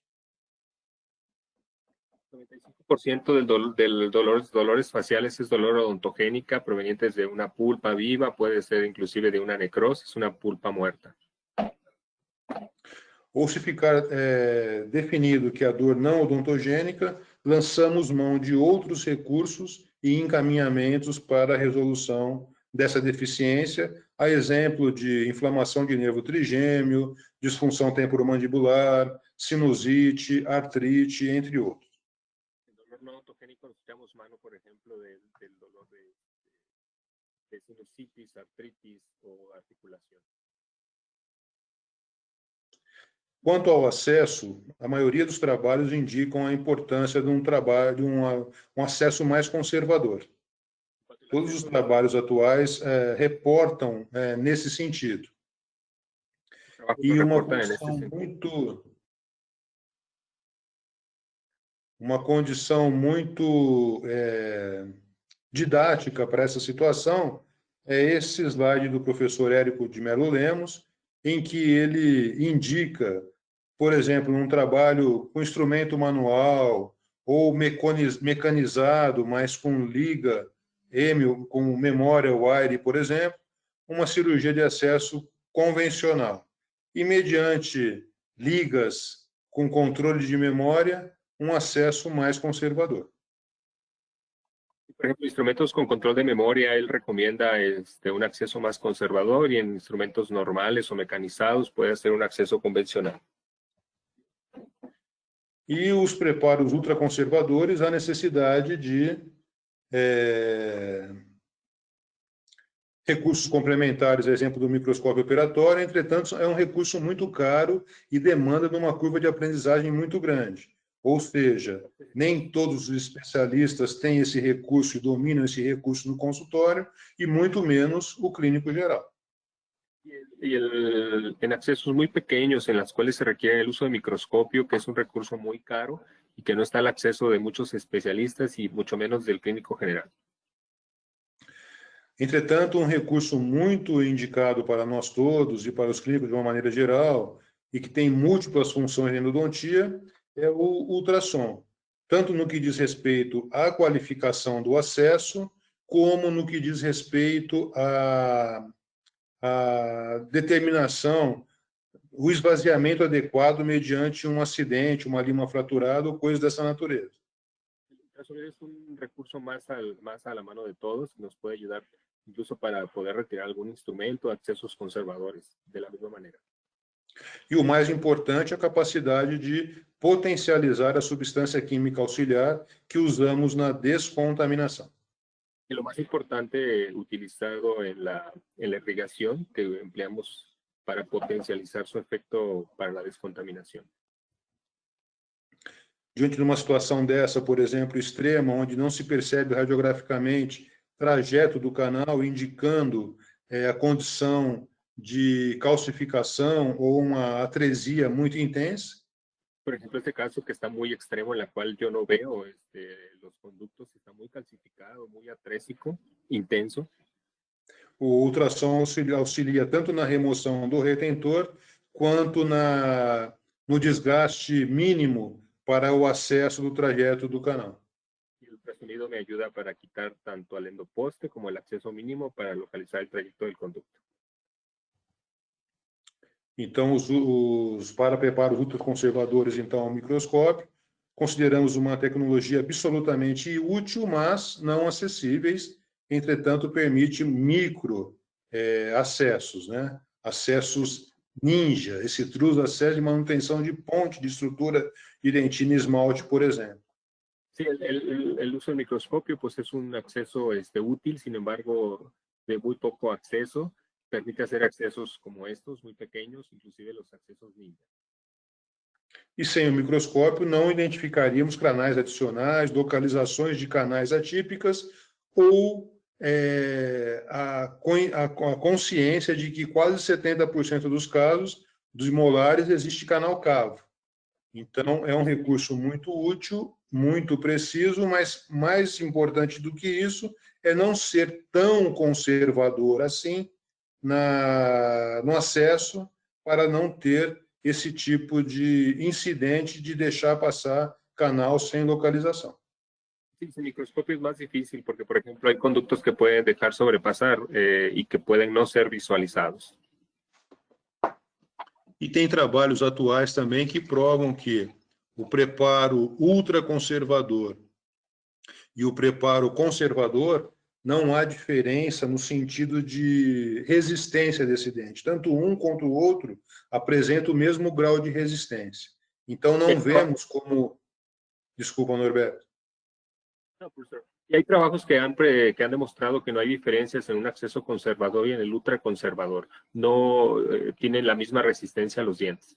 95% del dolores faciales es dolor odontogénica provenientes de una pulpa viva, puede ser inclusive de una necrosis, una pulpa muerta. Ou se ficar definido que a dor não odontogênica, lançamos mão de outros recursos e encaminhamentos para a resolução dessa deficiência, a exemplo de inflamação de nervo trigêmeo, disfunção temporomandibular, sinusite, artrite, entre outros. El dolor no odontogénico, echamos mano, por ejemplo, del dolor de sinusitis, artritis o articulación. Quanto ao acesso, a maioria dos trabalhos indicam a importância de um acesso mais conservador. Todos os trabalhos atuais reportam nesse sentido. E uma condição muito didática para essa situação é esse slide do professor Érico de Melo Lemos, em que ele indica, por exemplo, num trabalho com instrumento manual ou mecanizado, mas com liga, com memória wire, por exemplo, uma cirurgia de acesso convencional. E, mediante ligas com controle de memória, um acesso mais conservador. Por ejemplo, instrumentos con control de memoria, él recomienda un acceso más conservador y en instrumentos normales o mecanizados puede ser un acceso convencional. E os preparos ultraconservadores, a necessidade de recursos complementares, a exemplo do microscópio operatório, entretanto, é um recurso muito caro e demanda de uma curva de aprendizagem muito grande. Ou seja, nem todos os especialistas têm esse recurso e dominam esse recurso no consultório, e muito menos o clínico geral. En accesos muy pequeños en las cuales se requiere el uso de microscopio, que es un recurso muy caro y que no está al acceso de muchos especialistas y mucho menos del clínico general. Entretanto, recurso muito indicado para nós todos e para os clínicos de uma maneira geral, e que tem múltiplas funções em endodontia, é o ultrassom, tanto no que diz respeito à qualificação do acesso, como no que diz respeito à determinação, o esvaziamento adequado mediante um acidente, uma lima fraturada ou coisa dessa natureza. El ultrasonido es un recurso más a la mano de todos, nos puede ayudar incluso para poder retirar algún instrumento, accesos conservadores, de la misma manera. E o mais importante, a capacidade de potencializar a substância química auxiliar que usamos na descontaminação. Y lo más importante, utilizado en la irrigación, que empleamos para potencializar su efecto para la descontaminación. Diante de uma situação dessa, por exemplo, extrema, onde não se percebe radiograficamente trajeto do canal, indicando a condição de calcificação ou uma atresia muito intensa. Por ejemplo, este caso que está muy extremo, en la cual yo no veo los conductos, está muy calcificado, muy atrésico, intenso. O ultrassom auxilia tanto na remoção do retentor, quanto no desgaste mínimo para o acesso do trajeto do canal. El ultrasonido me ayuda para quitar tanto al endoposte como el acceso mínimo para localizar el trayecto del conducto. Então, para preparos ultraconservadores, então, ao microscópio, consideramos uma tecnologia absolutamente útil, mas não acessíveis, entretanto, permite acessos, né? Acessos ninja, esse true acesso de manutenção de ponte de estrutura de dentina e esmalte, por exemplo. Sí, el uso del microscopio pues es un acceso útil, sin embargo, de muy poco acceso. Permite hacer accesos como estos, muy pequeños, inclusive los accesos ninja. E sem o microscópio não identificaríamos canais adicionais, localizações de canais atípicas ou a consciência de que quase 70% dos casos dos molares existe canal cavo. Então, é um recurso muito útil, muito preciso, mas mais importante do que isso é não ser tão conservador assim no acesso, para não ter esse tipo de incidente de deixar passar canal sem localização. Sí, sin microscopio es más difícil porque, por ejemplo, hay conductos que pueden dejar sobrepasar y que pueden no ser visualizados. E tem trabalhos atuais também que provam que o preparo ultraconservador e o preparo conservador não há diferença no sentido de resistência desse dente. Tanto um quanto o outro apresentam o mesmo grau de resistência. Então, não vemos como... Desculpa, Norberto. No, profesor. Y hay trabajos que han demostrado que no hay diferencias en un acceso conservador y en el ultraconservador. No tienen la misma resistencia a los dientes.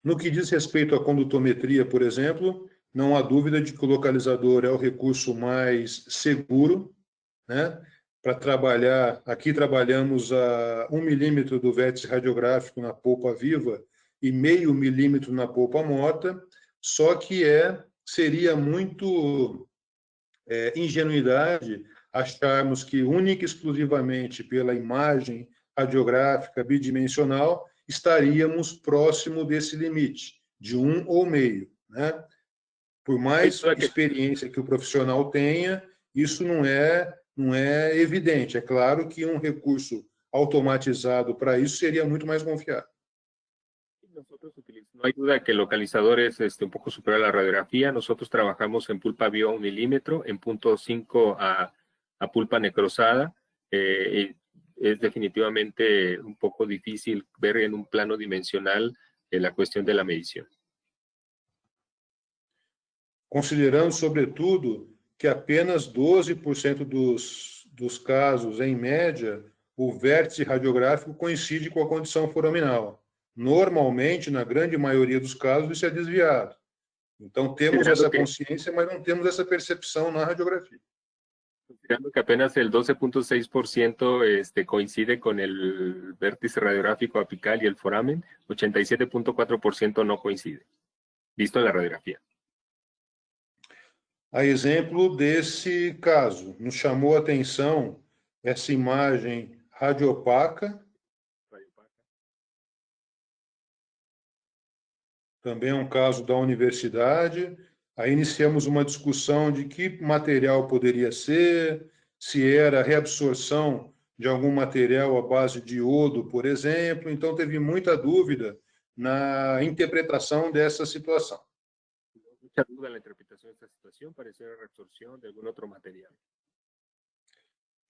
No que diz respeito à condutometria, por exemplo, não há dúvida de que o localizador é o recurso mais seguro, né? Para trabalhar, aqui trabalhamos a 1 milímetro do vértice radiográfico na polpa viva e 0,5 milímetro na polpa morta, só que seria muito ingenuidade acharmos que única e exclusivamente pela imagem radiográfica bidimensional estaríamos próximo desse limite, de 1 ou meio, né? Por mais experiência que o profissional tenha, isso não é evidente. É claro que um recurso automatizado para isso seria muito mais confiável. No hay duda que el localizador es un poco superior a la radiografía. Nosotros trabajamos en pulpa viva 1 milímetro, en 0.5 a pulpa necrosada. Es definitivamente un poco difícil ver en un plano dimensional la cuestión de la medición. Considerando, sobretudo, que apenas 12% dos casos, em média, o vértice radiográfico coincide com a condição foraminal. Normalmente, na grande maioria dos casos, isso é desviado. Então, temos essa consciência, mas não temos essa percepção na radiografia. Considerando que apenas el 12.6% coincide con el vértice radiográfico apical y el foramen, 87.4% no coincide, visto en la radiografía. A exemplo desse caso, nos chamou a atenção essa imagem radiopaca, também é um caso da universidade. Aí iniciamos uma discussão de que material poderia ser, se era reabsorção de algum material à base de iodo, por exemplo. Então, teve muita dúvida na interpretação dessa situação. Mucha duda en la interpretación de esta situación, pareció la reabsorción de algún otro material.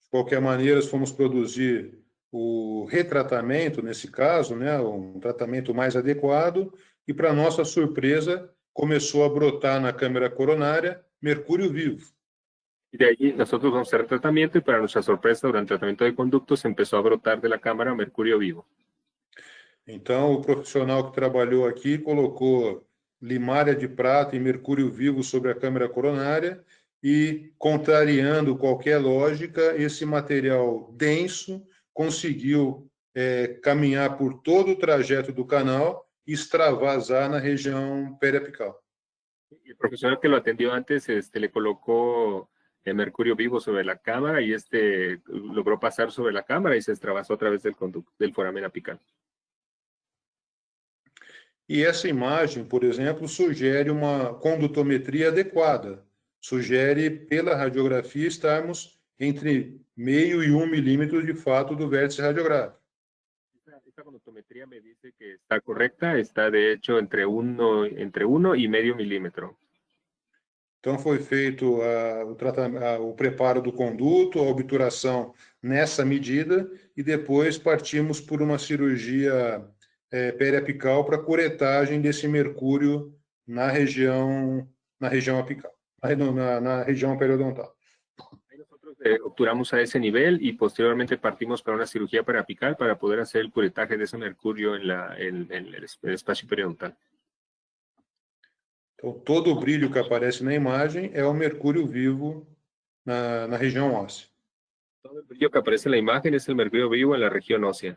De qualquer maneira, fomos produzir o retratamento, nesse caso, né, um tratamento mais adequado, e, para nossa surpresa, começou a brotar na câmara coronária mercúrio vivo. Y de ahí nosotros vamos a hacer tratamiento y, para nuestra sorpresa, durante el tratamiento de conductos empezó a brotar de la cámara mercurio vivo. Então, o profissional que trabalhou aqui colocou limária de prata e mercúrio vivo sobre a câmara coronária e, contrariando qualquer lógica, esse material denso conseguiu caminhar por todo o trajeto do canal e extravasar na região periapical. El profesional que lo atendió antes le colocó el mercurio vivo sobre la cámara y logró pasar sobre la cámara y se extravasó a través del foramen apical. E essa imagem, por exemplo, sugere uma condutometria adequada. Sugere, pela radiografia, estarmos entre 0,5 e 1 milímetro de fato do vértice radiográfico. Esta conductometría me dice que está correcta, está de hecho entre 1 y medio milímetro. Então, foi feito o preparo do conduto, a obturação nessa medida, e depois partimos por uma cirurgia periapical para curetagem desse mercúrio na região apical, na região periodontal. Nosotros obturamos a ese nivel y posteriormente partimos para una cirugía periapical para poder hacer el curetaje de ese mercurio en el espacio periodontal. Então, todo o brilho que aparece na imagem é o mercúrio vivo na região óssea. Todo el brillo que aparece en la imagen es el mercurio vivo en la región ósea.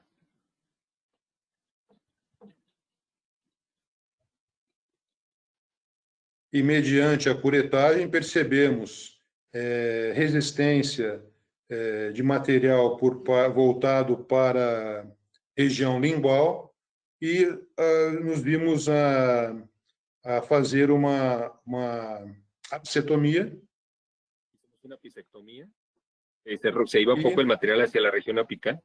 E, mediante a curetagem, percebemos resistência de material voltado para a região lingual e nos vimos a fazer uma apsetomia. Una pisectomía. Se iba un poco el material hacia la región apical.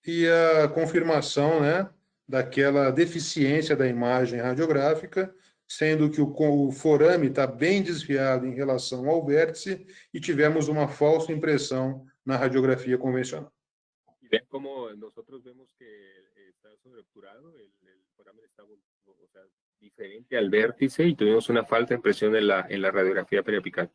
E a confirmação, né, daquela deficiência da imagem radiográfica, sendo que o forame está bem desviado em relação ao vértice e tivemos uma falsa impressão na radiografia convencional. Y ven cómo nosotros vemos que está sobreobturado, el foramen está diferente al vértice y tuvimos una falsa impresión en la radiografía periapical.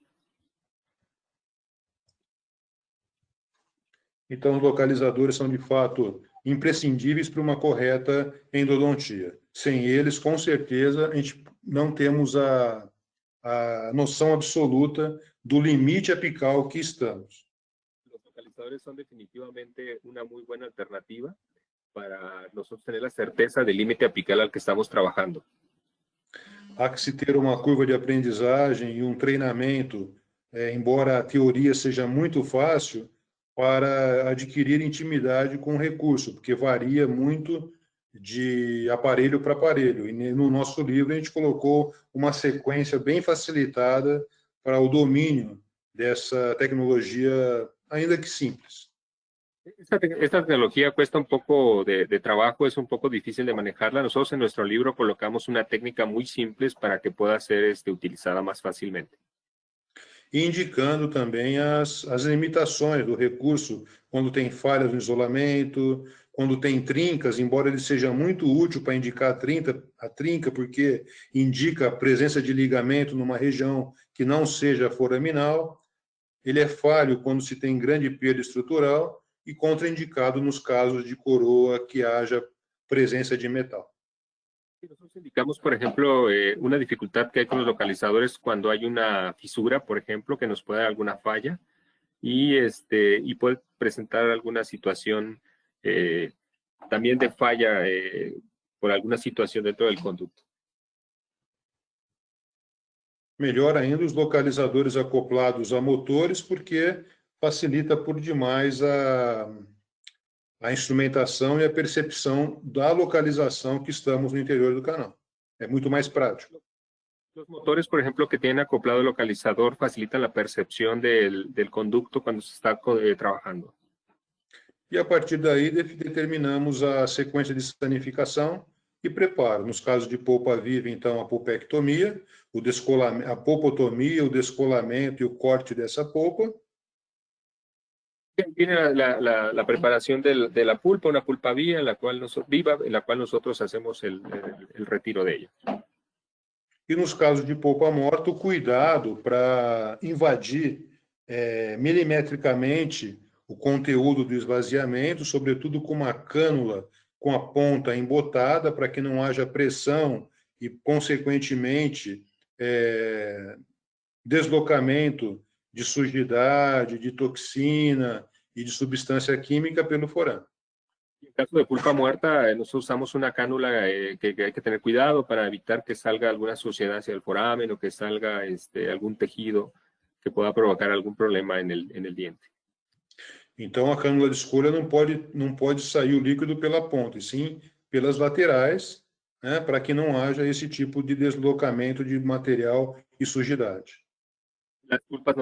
Então, os localizadores são, de fato, imprescindíveis para uma correta endodontia. Sem eles, com certeza, a gente não temos a noção absoluta do limite apical que estamos. Los localizadores son definitivamente una muy buena alternativa para nosotros tener la certeza del límite apical al que estamos trabajando. Há que se ter uma curva de aprendizagem e um treinamento, embora a teoria seja muito fácil, para adquirir intimidade com o recurso, porque varia muito de aparelho para aparelho. E no nosso livro a gente colocou uma sequência bem facilitada para o domínio dessa tecnologia, ainda que simples. Esta tecnología cuesta un poco de trabajo, es un poco difícil de manejarla. Nosotros en nuestro libro colocamos una técnica muy simple para que pueda ser utilizada más fácilmente. Indicando também as limitações do recurso, quando tem falhas no isolamento, quando tem trincas, embora ele seja muito útil para indicar a trinca, porque indica a presença de ligamento numa região que não seja foraminal, ele é falho quando se tem grande perda estrutural e contraindicado nos casos de coroa que haja presença de metal. Nosotros indicamos, por ejemplo, una dificultad que hay con los localizadores cuando hay una fisura, por ejemplo, que nos puede dar alguna falla, y puede presentar alguna situación también de falla por alguna situación dentro del conducto. Melhor ainda os localizadores acoplados a motores, porque facilita por demais a instrumentação e a percepção da localização que estamos no interior do canal. É muito mais prático. Los motores, por ejemplo, que tienen acoplado el localizador, facilitan la percepción del conducto cuando se está trabajando. E a partir daí determinamos a sequência de sanificação e preparo. Nos casos de polpa viva, então, a pulpectomia, a polpotomia, o descolamento e o corte dessa polpa. Viene la preparación de la pulpa, una pulpa viva, en la cual nosotros hacemos el retiro de ella. E nos casos de polpa morta, o cuidado para invadir milimetricamente o conteúdo do esvaziamento, sobretudo com uma cânula com a ponta embotada, para que não haja pressão e, consequentemente, deslocamento de sujidade, de toxina e de substância química pelo forame. En caso de pulpa muerta, nosotros usamos una cánula que hay que tener cuidado para evitar que salga alguna suciedad hacia el foramen o que salga algún tejido que pueda provocar algún problema en el diente. Então, a cânula de escolha não pode sair o líquido pela ponta, e sim pelas laterais, né, para que não haja esse tipo de deslocamento de material e sujidade. Las pulpas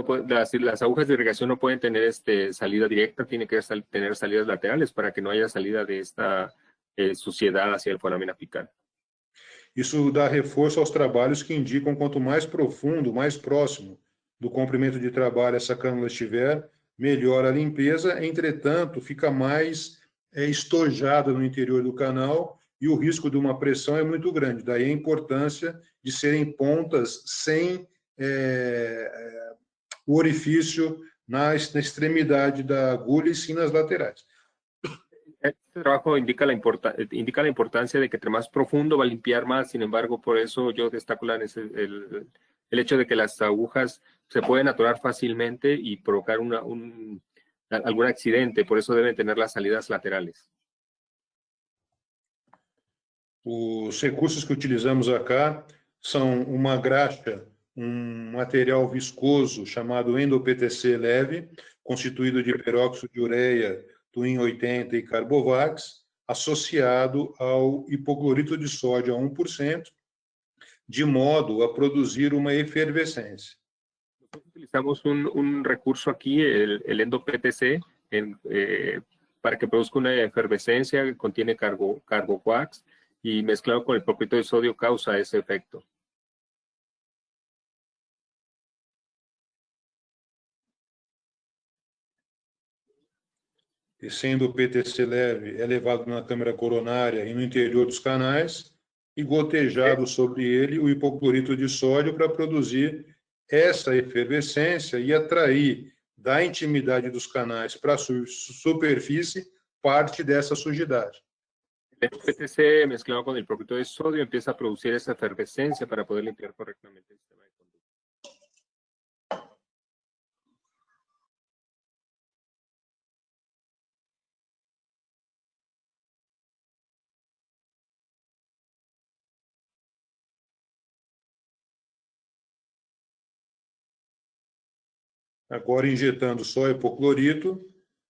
las agujas de irrigación no pueden tener salida directa, tienen que tener salidas laterales para que no haya salida de esta suciedad hacia el foramen apical. Isso dá reforço aos trabalhos que indicam quanto mais profundo, mais próximo do comprimento de trabalho essa cânula estiver, melhor a limpeza, entretanto, fica mais estojada no interior do canal e o risco de uma pressão é muito grande. Daí a importância de serem pontas sem o orifício na extremidade da agulha e sim nas laterais. Este trabajo indica la importancia de que entre más profundo va a limpiar más, sin embargo, por eso yo destaco el hecho de que las agujas se pueden atorar fácilmente y provocar algún accidente, por eso deben tener las salidas laterales. Os recursos que utilizamos acá são uma graxa, material viscoso chamado endo-PTC leve, constituído de peróxido de ureia, Twin 80 e Carbovax, associado ao hipoclorito de sódio a 1%, de modo a produzir uma efervescência. Utilizamos un recurso aquí, el endo-PTC, para que produzca una efervescencia que contiene Carbovax y mezclado con el hipoclorito de sodio causa ese efecto. E sendo o PTC leve, é levado na câmara coronária e no interior dos canais e gotejado sobre ele o hipoclorito de sódio para produzir essa efervescência e atrair da intimidade dos canais para a superfície parte dessa sujidade. El PTC mezclado con el hipoclorito de sodio empieza a producir esa efervescencia para poder limpiar correctamente el sistema de conducto. Agora, injetando só hipoclorito,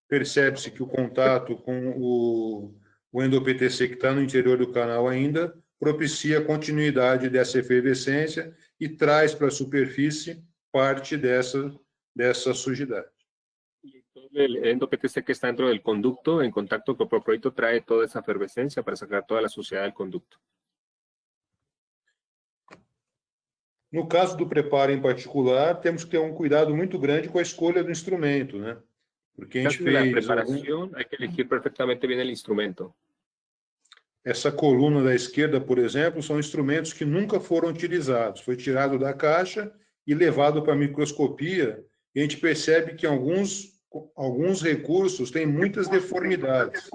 percebe-se que o contato com o endo-PTC que está no interior do canal ainda propicia a continuidade dessa efervescência e traz para a superfície parte dessa sujidade. El endo-PTC que está dentro del conducto, en contacto con el hipoclorito, trae toda esa efervescencia para sacar toda la suciedad del conducto. No caso do preparo em particular, temos que ter um cuidado muito grande com a escolha do instrumento, né? Porque a gente fez... preparação, hay que elegir perfectamente bien el instrumento. Essa coluna da esquerda, por exemplo, são instrumentos que nunca foram utilizados. Foi tirado da caixa e levado para a microscopia, e a gente percebe que alguns recursos têm muitas deformidades.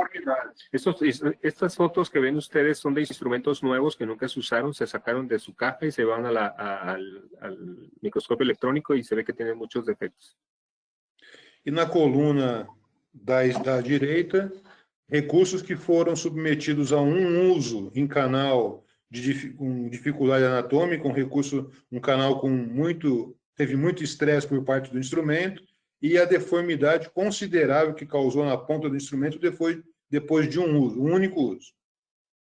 Estas fotos que ven ustedes son de instrumentos nuevos que nunca se usaron, se sacaron de su caja y se van al microscopio electrónico y se ve que tienen muchos defectos. e na coluna da direita, recursos que foram submetidos a um uso em canal com dificuldade anatômica, um canal teve muito estresse por parte do instrumento, e a deformidade considerável que causou na ponta do instrumento depois de um único uso.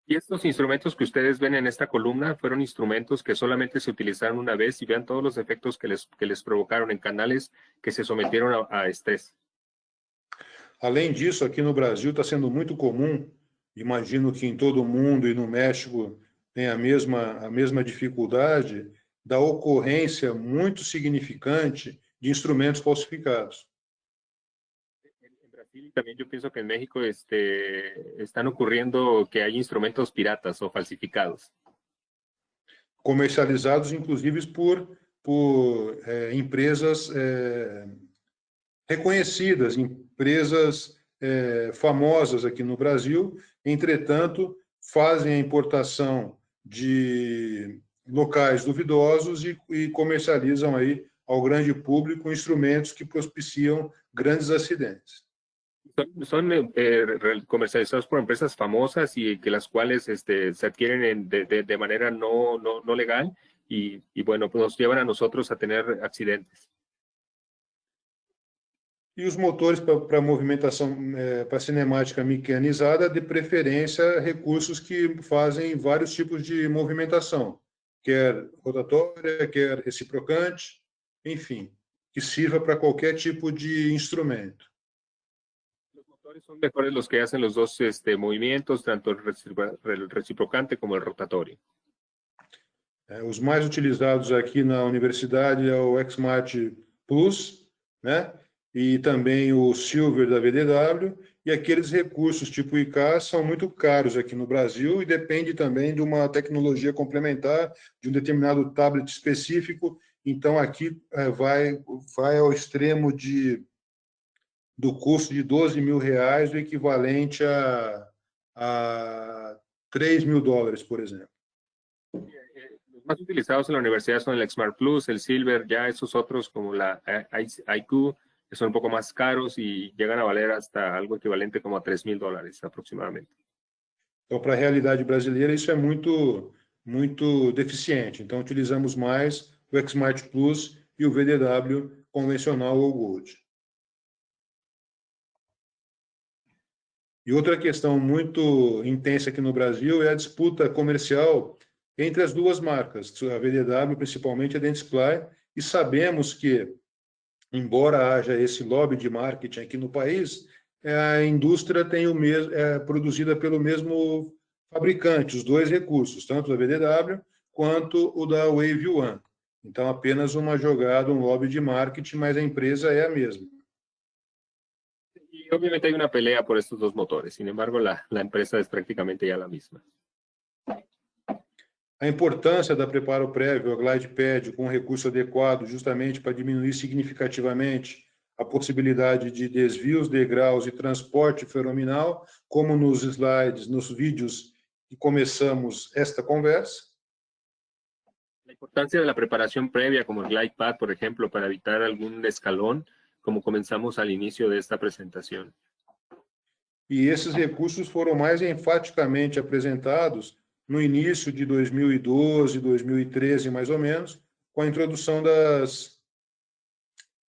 Y estos instrumentos que ustedes ven en esta columna fueron instrumentos que solamente se utilizaron una vez y vean todos los efectos que les provocaron en canales que se sometieron a estrés. Além disso, aqui no Brasil está sendo muito comum, imagino que em todo o mundo e no México tem a mesma dificuldade, da ocorrência muito significante de instrumentos falsificados. En Brasil también yo pienso que en México están ocurriendo que hay instrumentos piratas o falsificados. Comercializados, inclusive, por empresas reconhecidas, empresas famosas aqui no Brasil, entretanto, fazem a importação de locais duvidosos e comercializam aí ao grande público instrumentos que propiciam grandes acidentes. Son comercializados por empresas famosas y que las cuales se adquieren de manera no legal y bueno, pues nos llevan a nosotros a tener accidentes. E os motores para movimentação, para cinemática mecanizada, de preferência, recursos que fazem vários tipos de movimentação, quer rotatória, quer reciprocante, enfim, que sirva para qualquer tipo de instrumento. Los motores son mejores los que hacen los dos movimientos, tanto el reciprocante como el rotatorio. Os mais utilizados aqui na universidade é o XMAT Plus, né? E também o Silver da VDW, e aqueles recursos tipo IK são muito caros aqui no Brasil e depende também de uma tecnologia complementar, de um determinado tablet específico. Então, aqui vai ao extremo do custo de R$12.000, o equivalente a $3.000, por exemplo. Los más utilizados en la universidad son el XMAT Plus, el Silver, ya esos otros como la IQ, que son un poco más caros y llegan a valer hasta algo equivalente como a $3.000 aproximadamente. Então, para a realidade brasileira, isso é muito deficiente. Então, utilizamos mais o XMAT Plus e o VDW convencional ou Gold. E outra questão muito intensa aqui no Brasil é a disputa comercial entre as duas marcas, a VDW, principalmente a Dentsply, e sabemos que, embora haja esse lobby de marketing aqui no país, a indústria tem produzida pelo mesmo fabricante, os dois recursos, tanto da VDW quanto o da Wave One. Então, apenas uma jogada, um lobby de marketing, mas a empresa é a mesma. Y obviamente hay una pelea por estos dos motores, sin embargo, la empresa es prácticamente ya la misma. A importância da preparo prévio, a glide pad, com recurso adequado, justamente para diminuir significativamente a possibilidade de desvios, degraus e transporte fenomenal, como nos slides, nos vídeos que começamos esta conversa. La importancia de la preparación previa, como el glide pad, por ejemplo, para evitar algún escalón, como comenzamos al inicio de esta presentación. E esses recursos foram mais enfaticamente apresentados no início de 2012, 2013, mais ou menos, com a introdução das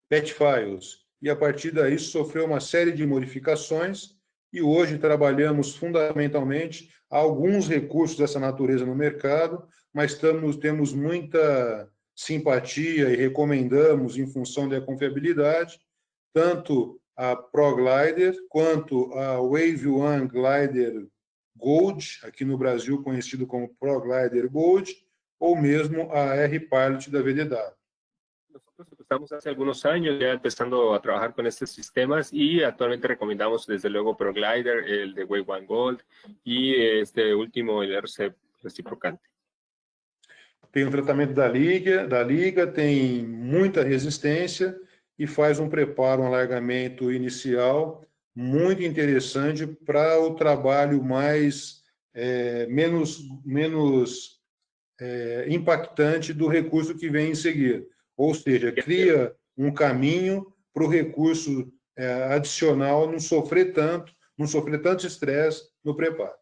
PET Files. E, a partir daí, sofreu uma série de modificações e hoje trabalhamos fundamentalmente alguns recursos dessa natureza no mercado, mas temos muita simpatia e recomendamos, em função da confiabilidade, tanto a ProGlider quanto a Wave One Glider Gold, aqui no Brasil conhecido como ProGlider Gold, ou mesmo a R-Pilot da VDW. Nosotros empezamos hace algunos años ya empezando a trabajar con estos sistemas y actualmente recomendamos desde luego ProGlider, el de Wave One Gold y este último, el RC reciprocante. Tem um tratamento da liga, tem muita resistência e faz um preparo, um alargamento inicial muito interessante para o trabalho menos impactante do recurso que vem em seguida. Ou seja, cria um caminho para o recurso adicional, não sofrer tanto estresse no preparo.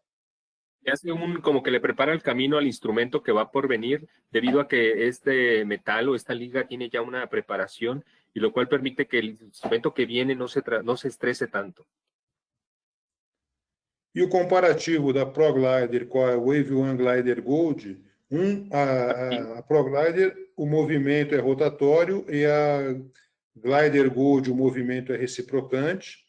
Hace como que le prepara el camino al instrumento que va por venir, debido a que este metal o esta liga tiene ya una preparación, y lo cual permite que el instrumento que viene no se estrese tanto. E o comparativo da ProGlider com a Wave One Glider Gold, a ProGlider, o movimento é rotatório, e a Glider Gold, o movimento é reciprocante,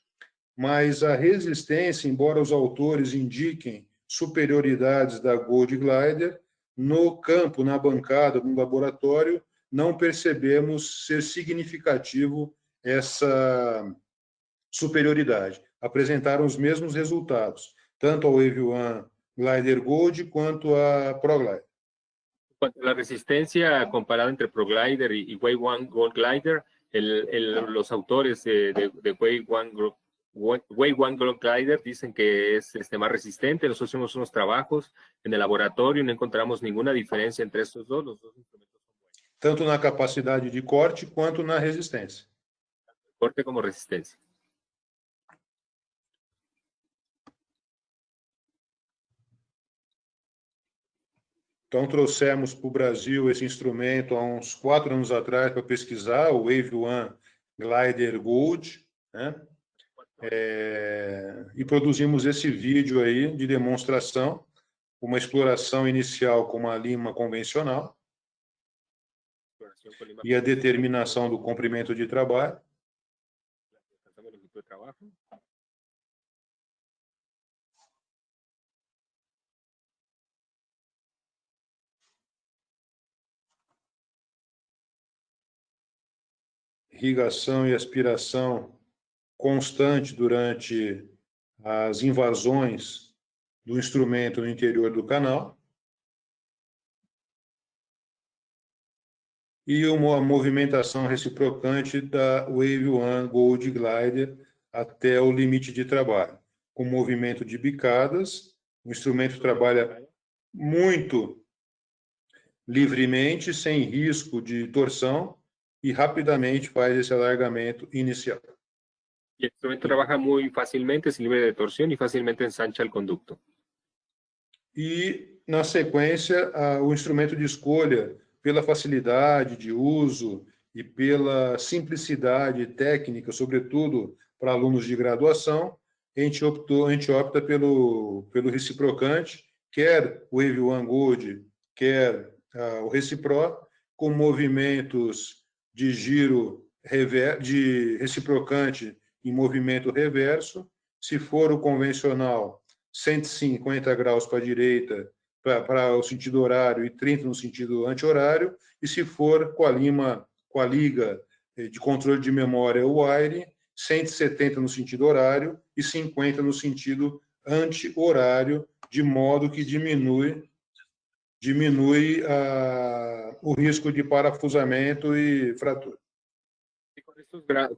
mas a resistência, embora os autores indiquem superioridades da Gold Glider, no campo, na bancada, no laboratório, não percebemos ser significativo essa superioridade. Apresentaram os mesmos resultados, tanto a Wave One Glider Gold quanto a ProGlider. Cuanto a la resistencia comparada entre ProGlider y Wave One Gold Glider, los autores de Wave One Gold Glider dicen que es más resistente. Nosotros hicimos unos trabajos en el laboratorio y no encontramos ninguna diferencia entre estos dos. Los dos instrumentos son buenos. Tanto na capacidade de corte quanto na resistência. Corte como resistencia. Então, trouxemos para o Brasil esse instrumento há uns 4 anos atrás para pesquisar, o Wave One Glider Gold, né? E produzimos esse vídeo aí de demonstração, uma exploração inicial com uma lima convencional e a determinação do comprimento de trabalho. Irrigação e aspiração constante durante as invasões do instrumento no interior do canal. E uma movimentação reciprocante da Wave One Gold Glider até o limite de trabalho. Com movimento de bicadas, o instrumento trabalha muito livremente, sem risco de torção, e rapidamente faz esse alargamento inicial. Y el instrumento trabaja muy fácilmente, sin libre de torsión, y fácilmente ensancha el conducto. E, na sequência, o instrumento de escolha, pela facilidade de uso e pela simplicidade técnica, sobretudo para alunos de graduação, a gente opta pelo reciprocante, quer o Wave One Gold, quer o Recipro, com movimentos de giro de reciprocante em movimento reverso. Se for o convencional, 150 graus para a direita, para o sentido horário, e 30 no sentido anti-horário. E se for com a liga de controle de memória wire, 170 no sentido horário e 50 no sentido anti-horário, de modo que diminui o risco de parafusamento e fratura.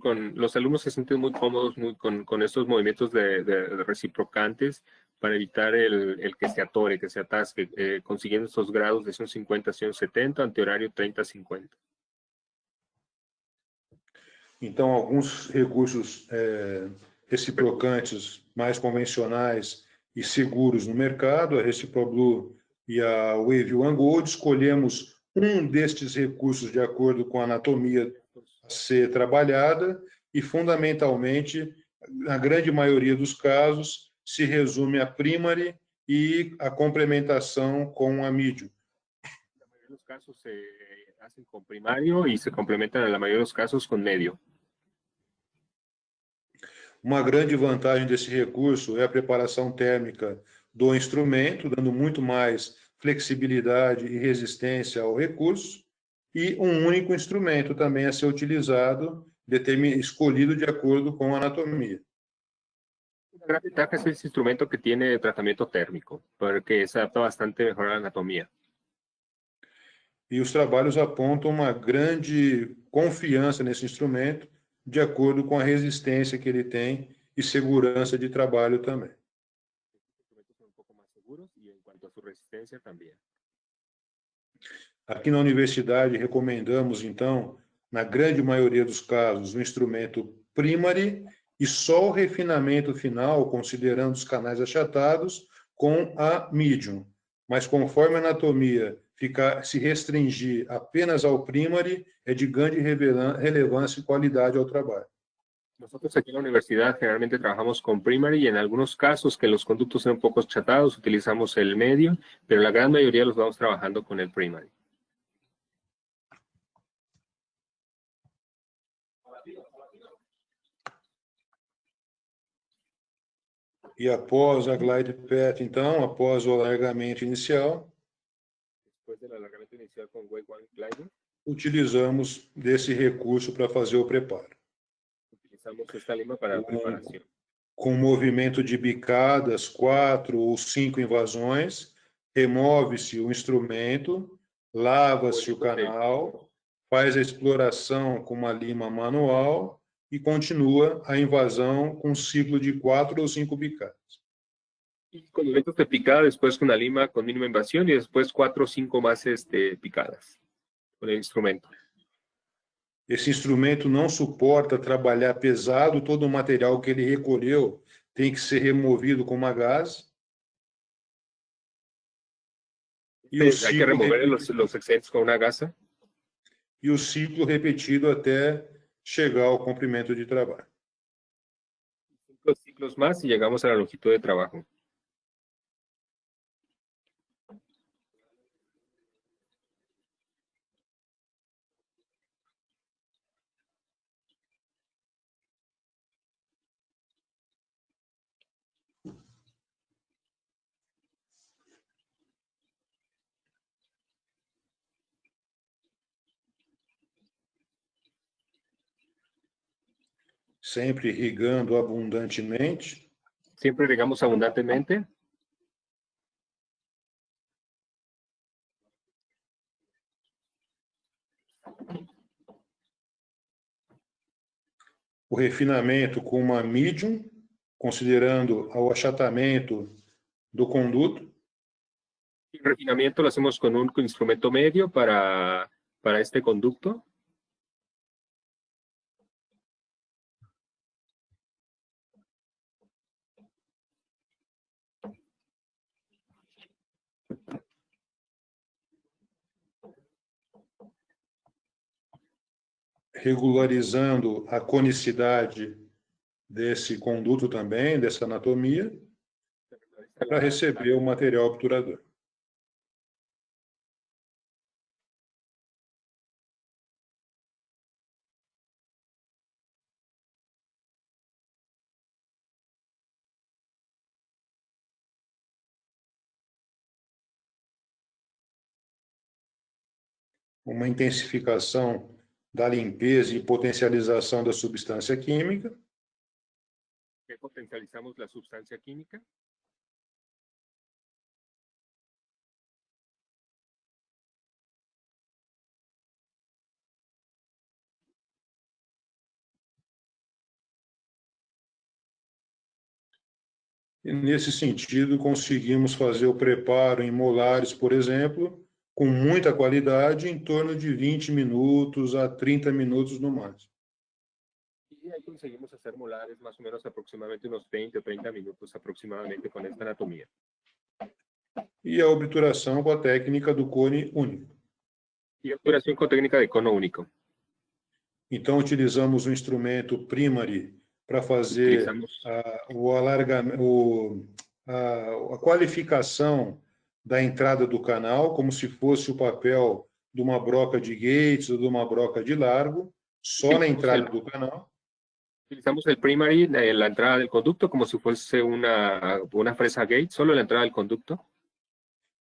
Con los alumnos se sienten muy cómodos con estos movimientos de reciprocantes para evitar el que se atore, que se atasque, consiguiendo estos grados de 150 a 170, antihorário 30 a 50. Então, alguns recursos reciprocantes mais convencionais e seguros no mercado, a ReciproBlue e a Wave One Gold. Escolhemos um destes recursos de acordo com a anatomia a ser trabalhada e, fundamentalmente, na grande maioria dos casos, se resume a primary e a complementação com a medium. Na maioria dos casos se hacen con primario y se complementan, na maioria dos casos, com médio. Uma grande vantagem desse recurso é a preparação térmica do instrumento, dando muito mais flexibilidade e resistência ao recurso, e um único instrumento também a ser utilizado, escolhido de acordo com a anatomia. Una gran ventaja es ese instrumento que tiene tratamiento térmico, porque se adapta bastante mejor a la anatomía. E os trabalhos apontam uma grande confiança nesse instrumento, de acordo com a resistência que ele tem e segurança de trabalho também. Os instrumentos são um pouco mais seguros e, em quanto a sua resistência, também. Aqui na universidade, recomendamos, então, na grande maioria dos casos, o instrumento primary e só o refinamento final, considerando os canais achatados, com a medium. Mas conforme a anatomia se restringir apenas ao primary, é de grande relevância e qualidade ao trabalho. Nosotros aquí en la universidad generalmente trabajamos con primary y en algunos casos que los conductos sean un poco achatados utilizamos el medio, pero la gran mayoría los vamos trabajando con el primary. E após a glide path, então, após o alargamento inicial, Después del alargamiento inicial con wave one gliding, utilizamos desse recurso para fazer o preparo. utilizamos esta lima para la preparación. Com movimento de bicadas, 4 ou 5 invasões, remove-se o instrumento, lava-se o canal, faz a exploração com uma lima manual e continua a invasão com um ciclo de 4 ou 5 bicadas. Y con movimientos de picada, después con la lima con mínima invasión y después 4 o 5 más picadas con el instrumento. Esse instrumento não suporta trabalhar pesado, todo o material que ele recolheu tem que ser removido com uma gás. E Hay que remover los excedentes con una gasa. E o ciclo repetido até chegar ao comprimento de trabalho. 5 ciclos más y llegamos a la longitud de trabajo. Sempre irrigando abundantemente. Siempre regamos abundantemente. O refinamento com uma medium, considerando o achatamento do conduto. El refinamiento lo hacemos con un instrumento medio para este conducto. Regularizando a conicidade desse conduto também, dessa anatomia, para receber o material obturador. Uma intensificação da limpeza e potencialização da substância química. Potencializamos la sustancia química. E nesse sentido, conseguimos fazer o preparo em molares, por exemplo, com muita qualidade, em torno de 20 minutos a 30 minutos no máximo. Y ahí conseguimos hacer molares más o menos aproximadamente unos 20 o 30 minutos aproximadamente con esta anatomía. E a obturação com a técnica do cone único. Y obturación con técnica de cono único. Então, utilizamos o instrumento primary para fazer a qualificação da entrada do canal, como se fosse o papel de uma broca de Gates ou de uma broca de largo, só na entrada do canal. Utilizamos el primary, la entrada del conducto, como si fuese una fresa Gates, solo la entrada del conducto.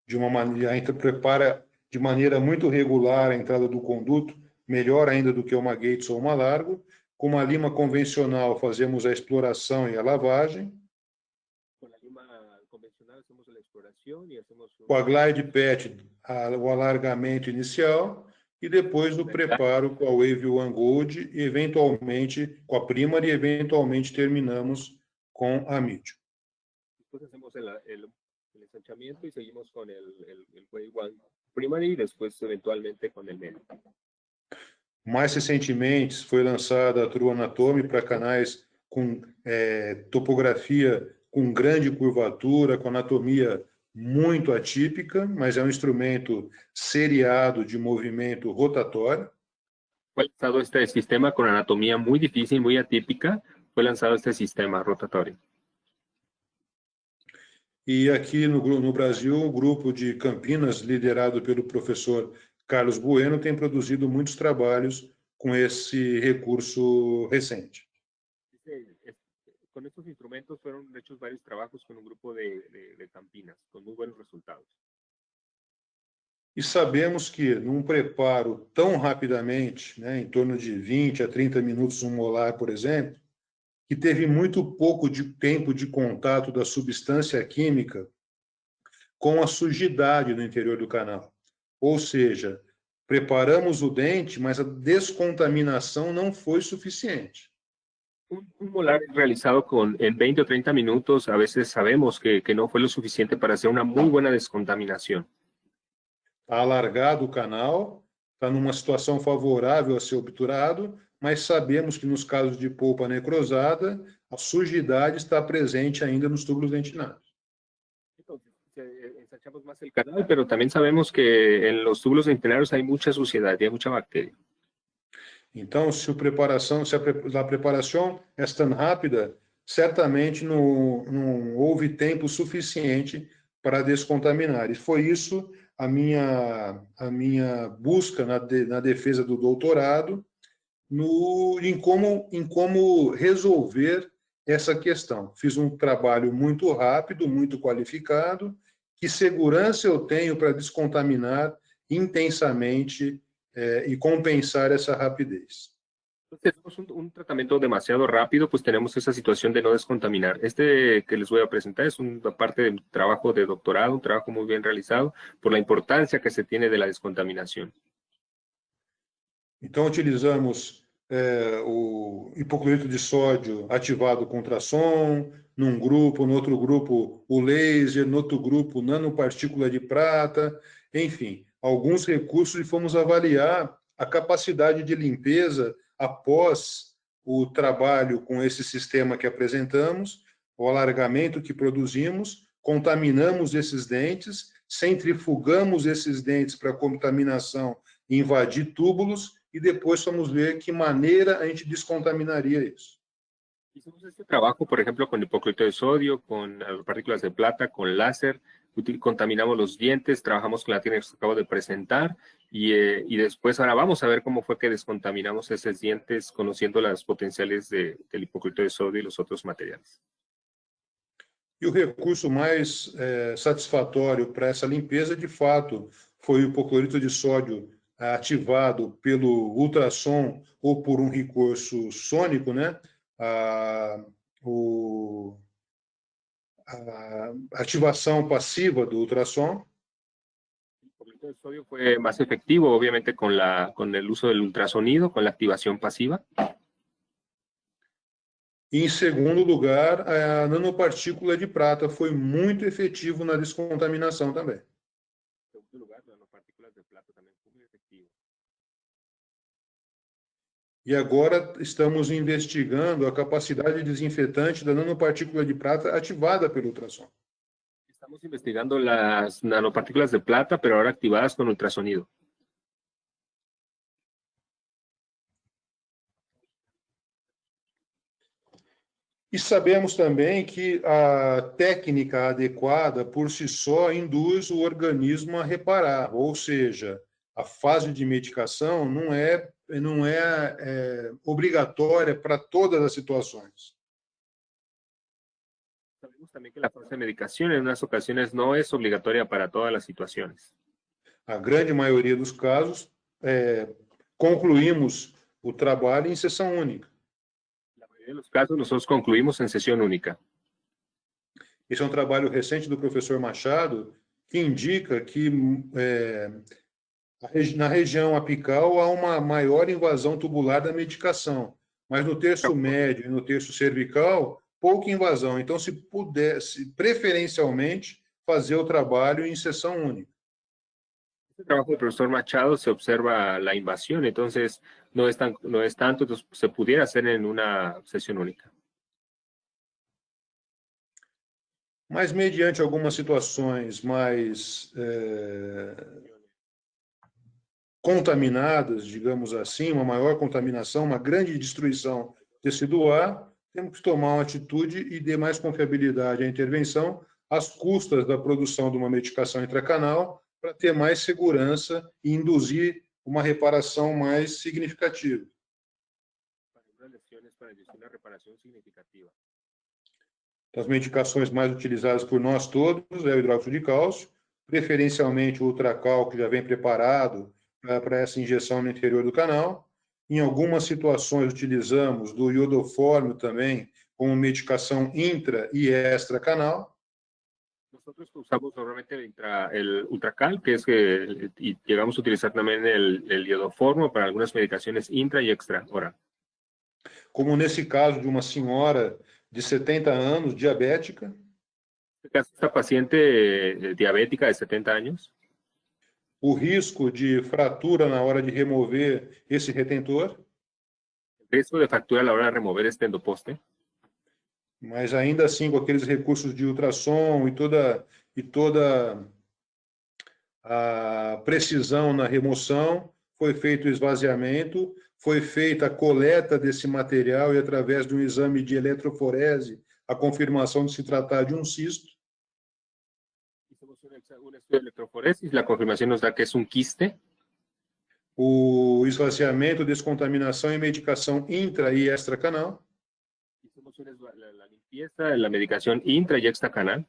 De uma maneira, a gente prepara de maneira muito regular a entrada do conduto, melhor ainda do que uma Gates ou uma largo. Com uma lima convencional, fazemos a exploração e a lavagem. Com a glide path, o alargamento inicial. E depois o preparo com a Wave One Gold, e eventualmente com a primary, e eventualmente terminamos com a medium. Depois hacemos el ensanchamiento y seguimos con el Wave One primary y después eventualmente con el medio. Mais recentemente, foi lançada a True Anatomy para canais com topografia com grande curvatura, com anatomia muito atípica, mas é um instrumento seriado de movimento rotatório. Fue lanzado este sistema con anatomía muy difícil, muy atípica. Fue lanzado este sistema rotatorio. E aqui no Brasil, o grupo de Campinas, liderado pelo professor Carlos Bueno, tem produzido muitos trabalhos com esse recurso recente. Con estos instrumentos fueron hechos varios trabajos con un grupo de Campinas, con muy buenos resultados. E sabemos que num preparo tão rapidamente, né, em torno de 20 a 30 minutos um molar, por exemplo, que teve muito pouco de tempo de contato da substância química com a sujidade no interior do canal. Ou seja, preparamos o dente, mas a descontaminação não foi suficiente. Un molar realizado en 20 o 30 minutos, a veces sabemos que no fue lo suficiente para hacer una muy buena descontaminación. Está alargado o canal, está numa situação favorável a ser obturado, mas sabemos que nos casos de polpa necrosada, a sujidade está presente ainda nos túbulos dentinados. Entonces, ensanchamos más el canal, pero también sabemos que en los túbulos dentinarios hay mucha suciedad y hay mucha bacteria. Então, se a preparação é tão rápida, certamente não houve tempo suficiente para descontaminar. E foi isso a minha busca na defesa do doutorado, em como resolver essa questão. Fiz um trabalho muito rápido, muito qualificado. Que segurança eu tenho para descontaminar intensamente y compensar esa rapidez? Tenemos un tratamiento demasiado rápido, pues tenemos esa situación de no descontaminar. Este que les voy a presentar es una parte de mi trabajo de doctorado, un trabajo muy bien realizado por la importancia que se tiene de la descontaminación. Então, utilizamos o hipoclorito de sódio ativado com ultrassom, num grupo, no outro grupo o laser, no outro grupo nanopartícula de prata, enfim, alguns recursos e fomos avaliar a capacidade de limpeza após o trabalho com esse sistema que apresentamos, o alargamento que produzimos, contaminamos esses dentes, centrifugamos esses dentes para a contaminação invadir túbulos e depois vamos ver que maneira a gente descontaminaria isso. Hicimos este trabajo, por ejemplo, con hipoclorito de sodio, con partículas de plata, con láser, contaminamos los dientes, trabajamos con la técnica que acabo de presentar y después ahora vamos a ver cómo fue que descontaminamos esos dientes conociendo las potenciales del hipoclorito de sodio y los otros materiales. E o recurso mais satisfatório para essa limpeza, de fato, foi o hipoclorito de sódio ativado pelo ultrassom ou por um recurso sônico, né? A ativação passiva do ultrassom. El hipoclorito de sodio fue más efectivo, obviamente, con el uso del ultrasonido, con la activación pasiva. E, em segundo lugar, a nanopartícula de prata foi muito efetivo na descontaminação também. En segundo lugar, las nanopartículas de plata también fue muy efectivo. E agora estamos investigando a capacidade desinfetante da nanopartícula de prata ativada pelo ultrassom. Estamos investigando las nanopartículas de plata, pero ahora activadas con ultrasonido. E sabemos também que a técnica adequada, por si só, induz o organismo a reparar, ou seja, a fase de medicação não é obrigatória para todas as situações. Sabemos también que la fase de medicación en unas ocasiones no es obligatoria para todas las situaciones. A grande maioria dos casos, concluímos o trabalho em sessão única. En la mayoría de los casos nosotros concluimos en sesión única. Esse é um trabalho recente do professor Machado, que indica que na região apical há uma maior invasão tubular da medicação, mas no terço médio e no terço cervical, pouca invasão. Então, se pudesse, preferencialmente, fazer o trabalho em sessão única. En el trabajo del profesor Machado se observa la invasión, entonces no es tanto, entonces se pudiera hacer en una sesión única. mas mediante algumas situações mais contaminadas, digamos assim, uma maior contaminação, uma grande destruição tecidular, temos que tomar uma atitude e dar mais confiabilidade à intervenção às custas da produção de uma medicação intracanal para ter mais segurança e induzir uma reparação mais significativa. As medicações mais utilizadas por nós todos é o hidróxido de cálcio, preferencialmente o Ultracal, que já vem preparado para essa injeção no interior do canal. Em algumas situações utilizamos do iodofórmio também como medicação intra e extracanal. Nosotros usamos normalmente el Ultracal, que es que y llegamos a utilizar también el iodoformo para algunas medicaciones intra y extra oral. Como nesse caso de uma senhora de 70 anos, diabética. Esta paciente diabética de 70 años. O risco de fratura na hora de remover esse retentor. El riesgo de fractura a la hora de remover este endoposte. Mas ainda assim, com aqueles recursos de ultrassom e toda a precisão na remoção, foi feito o esvaziamento, foi feita a coleta desse material e, através de um exame de eletroforese, a confirmação de se tratar de um cisto. Hicimos un estudio de electroforesis, la confirmación nos da que es un quiste. O esvaziamento, descontaminação e medicação intra e extracanal. Hicimos la limpieza, la medicación intra y extracanal.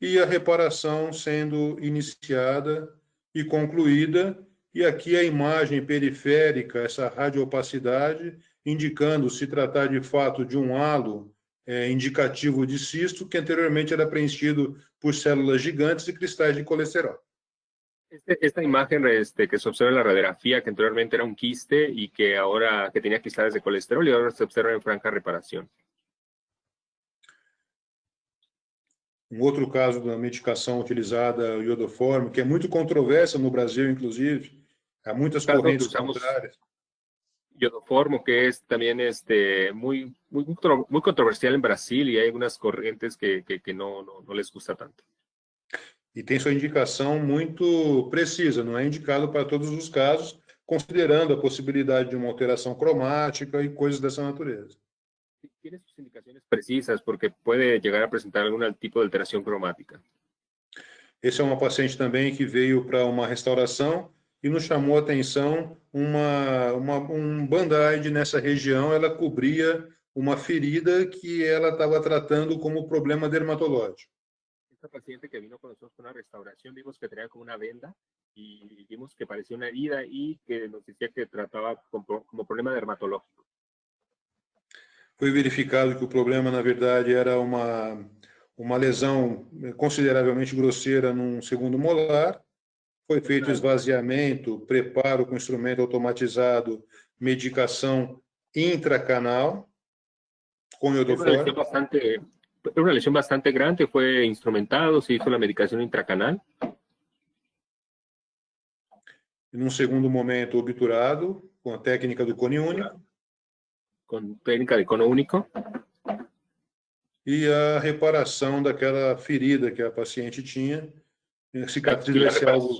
E a reparação sendo iniciada e concluída. E aqui a imagem periférica, essa radioopacidade, indicando se tratar de fato de um halo indicativo de cisto, que anteriormente era preenchido por células gigantes e cristais de colesterol. Esta imagen que se observa en la radiografía, que anteriormente era un quiste y que ahora que tenía cristales de colesterol y ahora se observa en franca reparación. Um outro caso da medicação utilizada, o iodofórmio, que é muito controversa no Brasil, inclusive, há muitas correntes contrárias. Iodoformo, que es también muy controversial en Brasil y hay algunas corrientes que no les gusta tanto. E tem sua indicação muito precisa, não é indicado para todos os casos, considerando a possibilidade de uma alteração cromática e coisas dessa natureza. Tiene sus indicaciones precisas porque puede llegar a presentar algún tipo de alteración cromática. Esse é uma paciente também que veio para uma restauração e nos chamou a atenção um band-aid nessa região. Ela cobria uma ferida que ela estava tratando como problema dermatológico. Esta paciente que vino con nosotros con una restauración, vimos que tenía como una venda y vimos que parecía una herida y que nos decía que trataba como problema dermatológico. Foi verificado que o problema, na verdade, era uma lesão consideravelmente grosseira num segundo molar. Foi feito esvaziamento, preparo com instrumento automatizado, medicação intracanal com iodofórmio. Una lesión bastante grande, fue instrumentado, se hizo la medicación intracanal. E num segundo momento, obturado com a técnica do cone único. Com técnica de cono único. E a reparação daquela ferida que a paciente tinha. A cicatriz vai ser algo...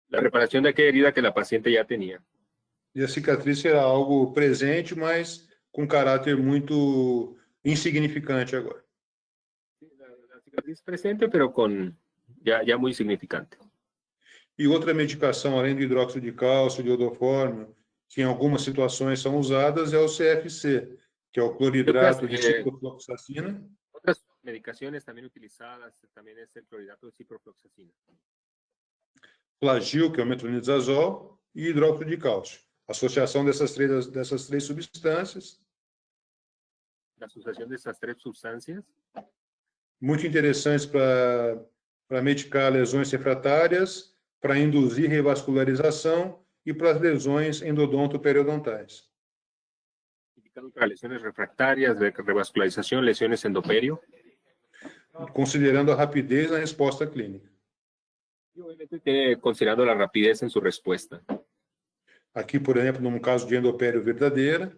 La reparación de aquella herida que la paciente ya tenía. E a cicatriz será algo presente, mas com caráter muito insignificante agora. La cicatriz presente, pero ya muy significante. E outra medicação, além do hidróxido de cálcio, de iodofórmio, que em algumas situações são usadas, é o CFC, que é o cloridrato de ciprofloxacina. Outras medicações também utilizadas também é o cloridrato de ciprofloxacina. Flagyl, que é o metronidazol, e hidróxido de cálcio. A associação dessas três substâncias. A associação dessas três substâncias. Muito interessantes para medicar lesões refratárias, para induzir revascularização e para as lesões endodonto-periodontais. Indicado para lesões refractárias, de revascularização, lesões endopério. Considerando a rapidez na resposta clínica. E, obviamente, considerando a rapidez em sua resposta. Aqui, por exemplo, num caso de endopério verdadeira,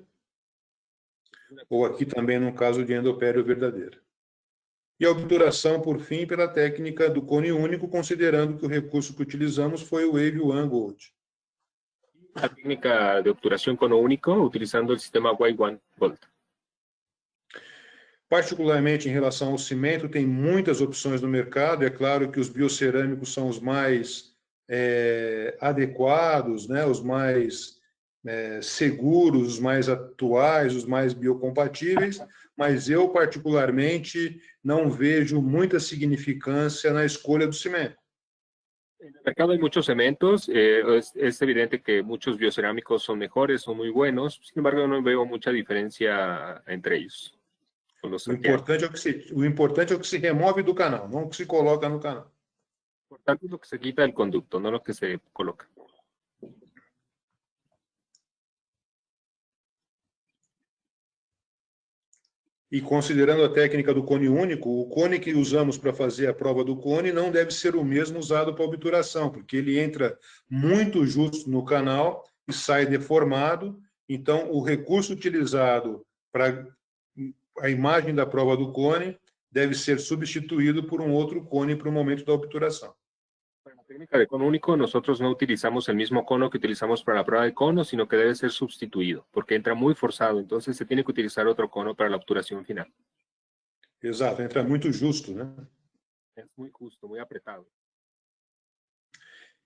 ou aqui também num caso de endopério verdadeira. E a obturação, por fim, pela técnica do cone único, considerando que o recurso que utilizamos foi o Wave-One-Gold. La técnica de obturación cono único utilizando el sistema Wave-One Gold. Particularmente em relação ao cimento, tem muitas opções no mercado. É claro que os biocerâmicos são os mais adequados, né? Os mais seguros, os mais atuais, os mais biocompatíveis, mas eu, particularmente, não vejo muita significância na escolha do cimento. En el mercado hay muchos cementos, es evidente que muchos biocerámicos son mejores, son muy buenos, sin embargo no veo mucha diferencia entre ellos. O importante é o que se remove do canal, não o que se coloca no canal. Lo importante es lo que se quita del conducto, no lo que se coloca. E considerando a técnica do cone único, o cone que usamos para fazer a prova do cone não deve ser o mesmo usado para obturação, porque ele entra muito justo no canal e sai deformado. Então, o recurso utilizado para a imagem da prova do cone deve ser substituído por um outro cone para o momento da obturação. Para la técnica de cono único, nosotros no utilizamos el mismo cono que utilizamos para la prueba de cono, sino que debe ser sustituido, porque entra muy forzado, entonces se tiene que utilizar otro cono para la obturación final. Exato, entra muito justo, né? Es muy justo, muy apretado.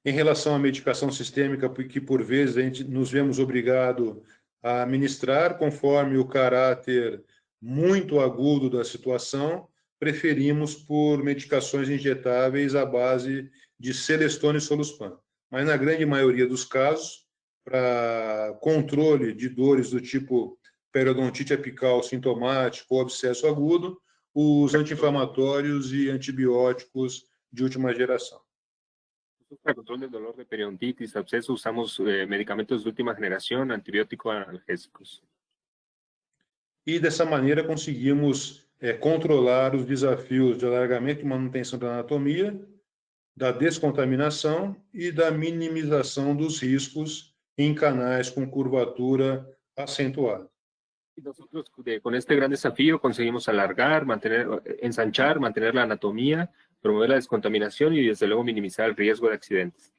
Em relação à medicação sistêmica, que por vezes a gente nos vemos obrigado a administrar, conforme o caráter muito agudo da situação, preferimos por medicações injetáveis à base de Celestone e Soluspan. Mas na grande maioria dos casos, para controle de dores do tipo periodontite apical sintomático ou abscesso agudo, os anti-inflamatórios e antibióticos de última geração. Para control del dolor de periodontitis, absceso, usamos medicamentos de última generación, antibióticos analgésicos. E dessa maneira conseguimos controlar os desafios de alargamento e manutenção da anatomia, da descontaminação e da minimização dos riscos em canais com curvatura acentuada. Y nosotros con este gran desafío conseguimos alargar, ensanchar, mantener la anatomía, promover la descontaminación y desde luego minimizar el riesgo de accidentes.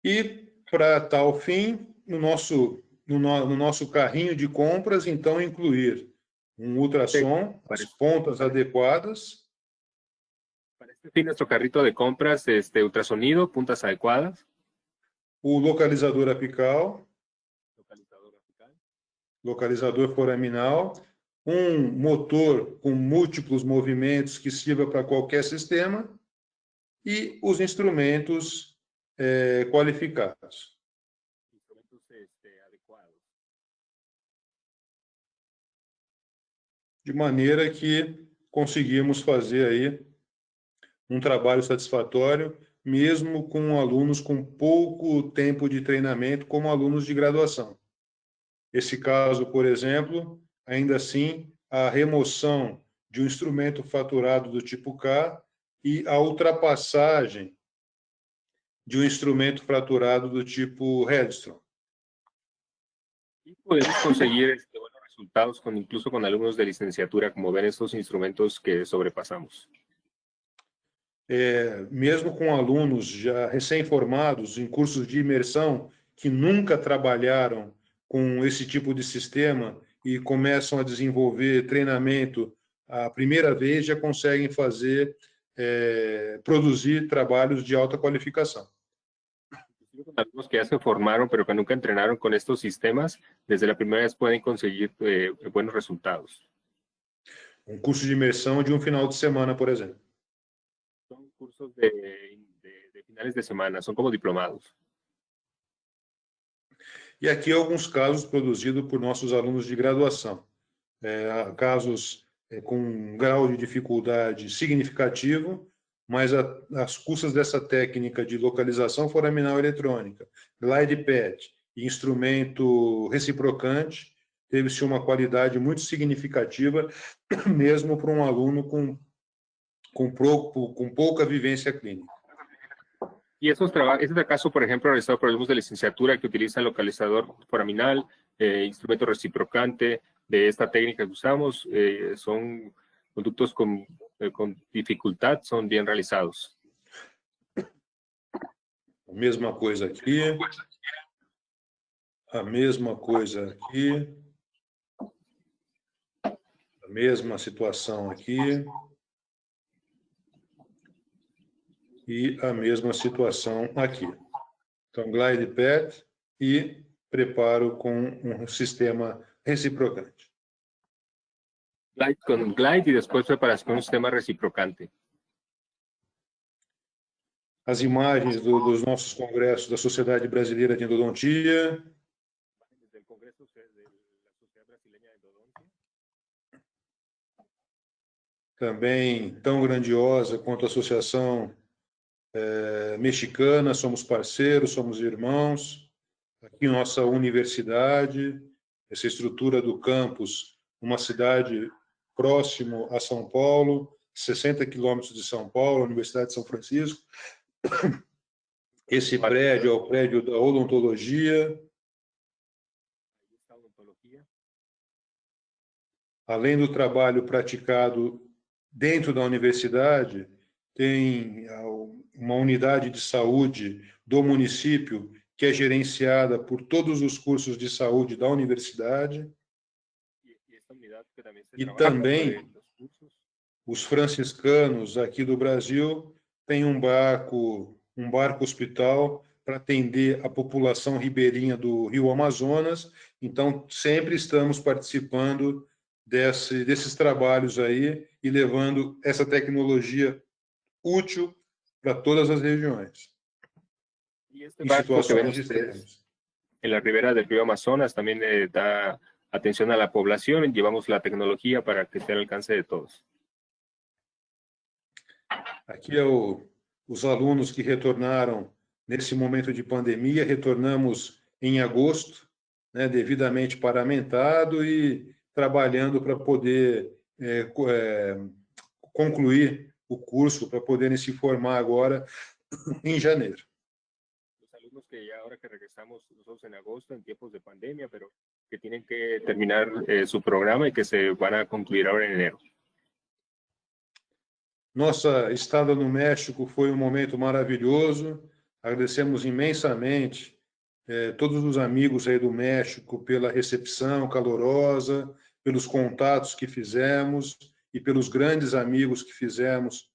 E para tal fim, no nosso carrinho de compras, então, incluir um ultrassom, as pontas adequadas. Para este fin, nuestro carrito de compras, ultrasonido, puntas adecuadas. O localizador apical. Localizador foraminal. Um motor com múltiplos movimentos que sirva para qualquer sistema. E os instrumentos qualificados. De maneira que conseguimos fazer aí um trabalho satisfatório, mesmo com alunos com pouco tempo de treinamento, como alunos de graduação. Esse caso, por exemplo, ainda assim, a remoção de um instrumento fraturado do tipo K e a ultrapassagem de um instrumento fraturado do tipo Redstone. Y podemos conseguir buenos resultados incluso con alumnos de licenciatura, como ven estos instrumentos que sobrepasamos. Mesmo com alunos já recém-formados em cursos de imersão que nunca trabalharam com esse tipo de sistema e começam a desenvolver treinamento a primeira vez, já conseguem produzir trabalhos de alta qualificação. Algunos que ya se formaron, pero que nunca entrenaron con estos sistemas, desde la primera vez pueden conseguir buenos resultados. Um curso de imersão de um final de semana, por exemplo. Son cursos de finales de semana, son como diplomados. E aqui alguns casos produzidos por nossos alunos de graduação. Casos com um grau de dificuldade significativo, mas as custas dessa técnica de localização foraminal eletrônica, glide pad e instrumento reciprocante, teve-se uma qualidade muito significativa, mesmo para um aluno com pouca vivência clínica. Y este caso, por ejemplo, realizado por alumnos de licenciatura que utilizan localizador foraminal, instrumento reciprocante, de esta técnica que usamos son conductos con dificultad, son bien realizados. A mesma coisa aqui. A mesma coisa aqui. A mesma situação aqui. E a mesma situação aqui. Então, glide path e preparo com um sistema reciprocante. Glide con glide y después preparas con un sistema reciprocante. As imagens dos nossos congressos da Sociedade Brasileira de Endodontia. Também tão grandiosa quanto a Associação Mexicana, somos parceiros, somos irmãos. Aqui nossa universidade, essa estrutura do campus, uma cidade próximo a São Paulo, 60 quilômetros de São Paulo, a Universidade de São Francisco. Esse prédio é o prédio da odontologia. Além do trabalho praticado dentro da universidade, tem uma unidade de saúde do município que é gerenciada por todos os cursos de saúde da universidade. E também os franciscanos aqui do Brasil têm um barco hospital para atender a população ribeirinha do Rio Amazonas. Então, sempre estamos participando desses trabalhos aí e levando essa tecnologia útil para todas as regiões. Y este barco que ven ustedes en la ribera del río Amazonas también da atención a la población y llevamos la tecnología para que esté al alcance de todos. Aqui é os alunos que retornaram nesse momento de pandemia. Retornamos em agosto, né, devidamente paramentado e trabalhando para poder concluir o curso, para poderem se formar agora em janeiro. Los alumnos que ya ahora que regresamos nosotros en agosto, en tiempos de pandemia, pero que tienen que terminar su programa y que se van a concluir ahora en enero. Nossa estada no México foi um momento maravilhoso. Agradecemos imensamente todos os amigos aí do México pela recepção calorosa, pelos contatos que fizemos e pelos grandes amigos que fizemos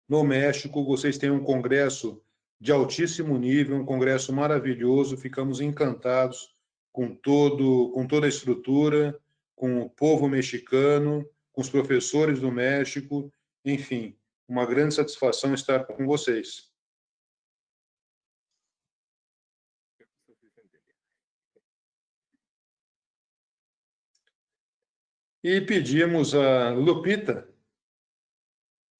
no México. Vocês têm um congresso de altíssimo nível, um congresso maravilhoso. Ficamos encantados com toda a estrutura, com o povo mexicano, com os professores do México. Enfim, uma grande satisfação estar com vocês. E pedimos a Lupita,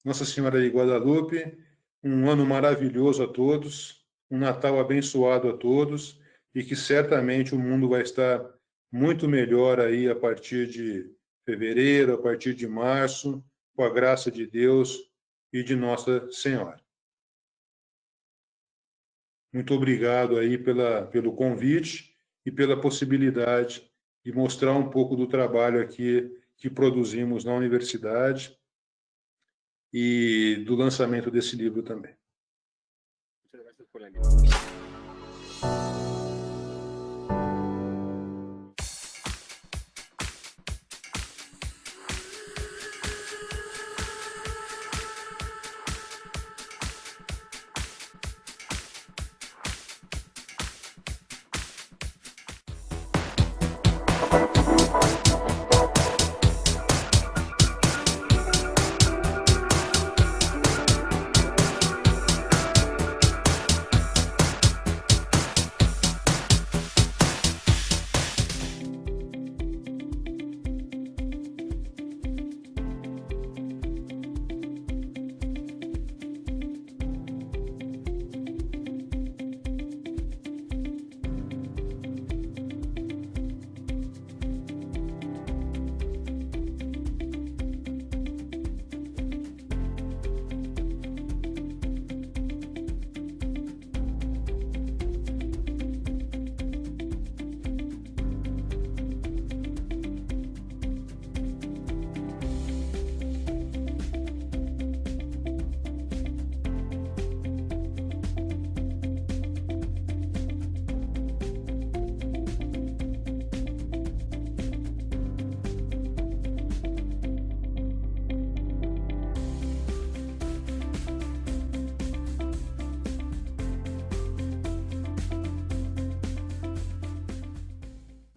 Nossa Senhora de Guadalupe, um ano maravilhoso a todos, um Natal abençoado a todos, e que certamente o mundo vai estar muito melhor aí a partir de fevereiro, a partir de março, com a graça de Deus e de Nossa Senhora. Muito obrigado aí pelo convite e pela possibilidade de mostrar um pouco do trabalho aqui que produzimos na universidade e do lançamento desse livro também. Muchas gracias por la invitación.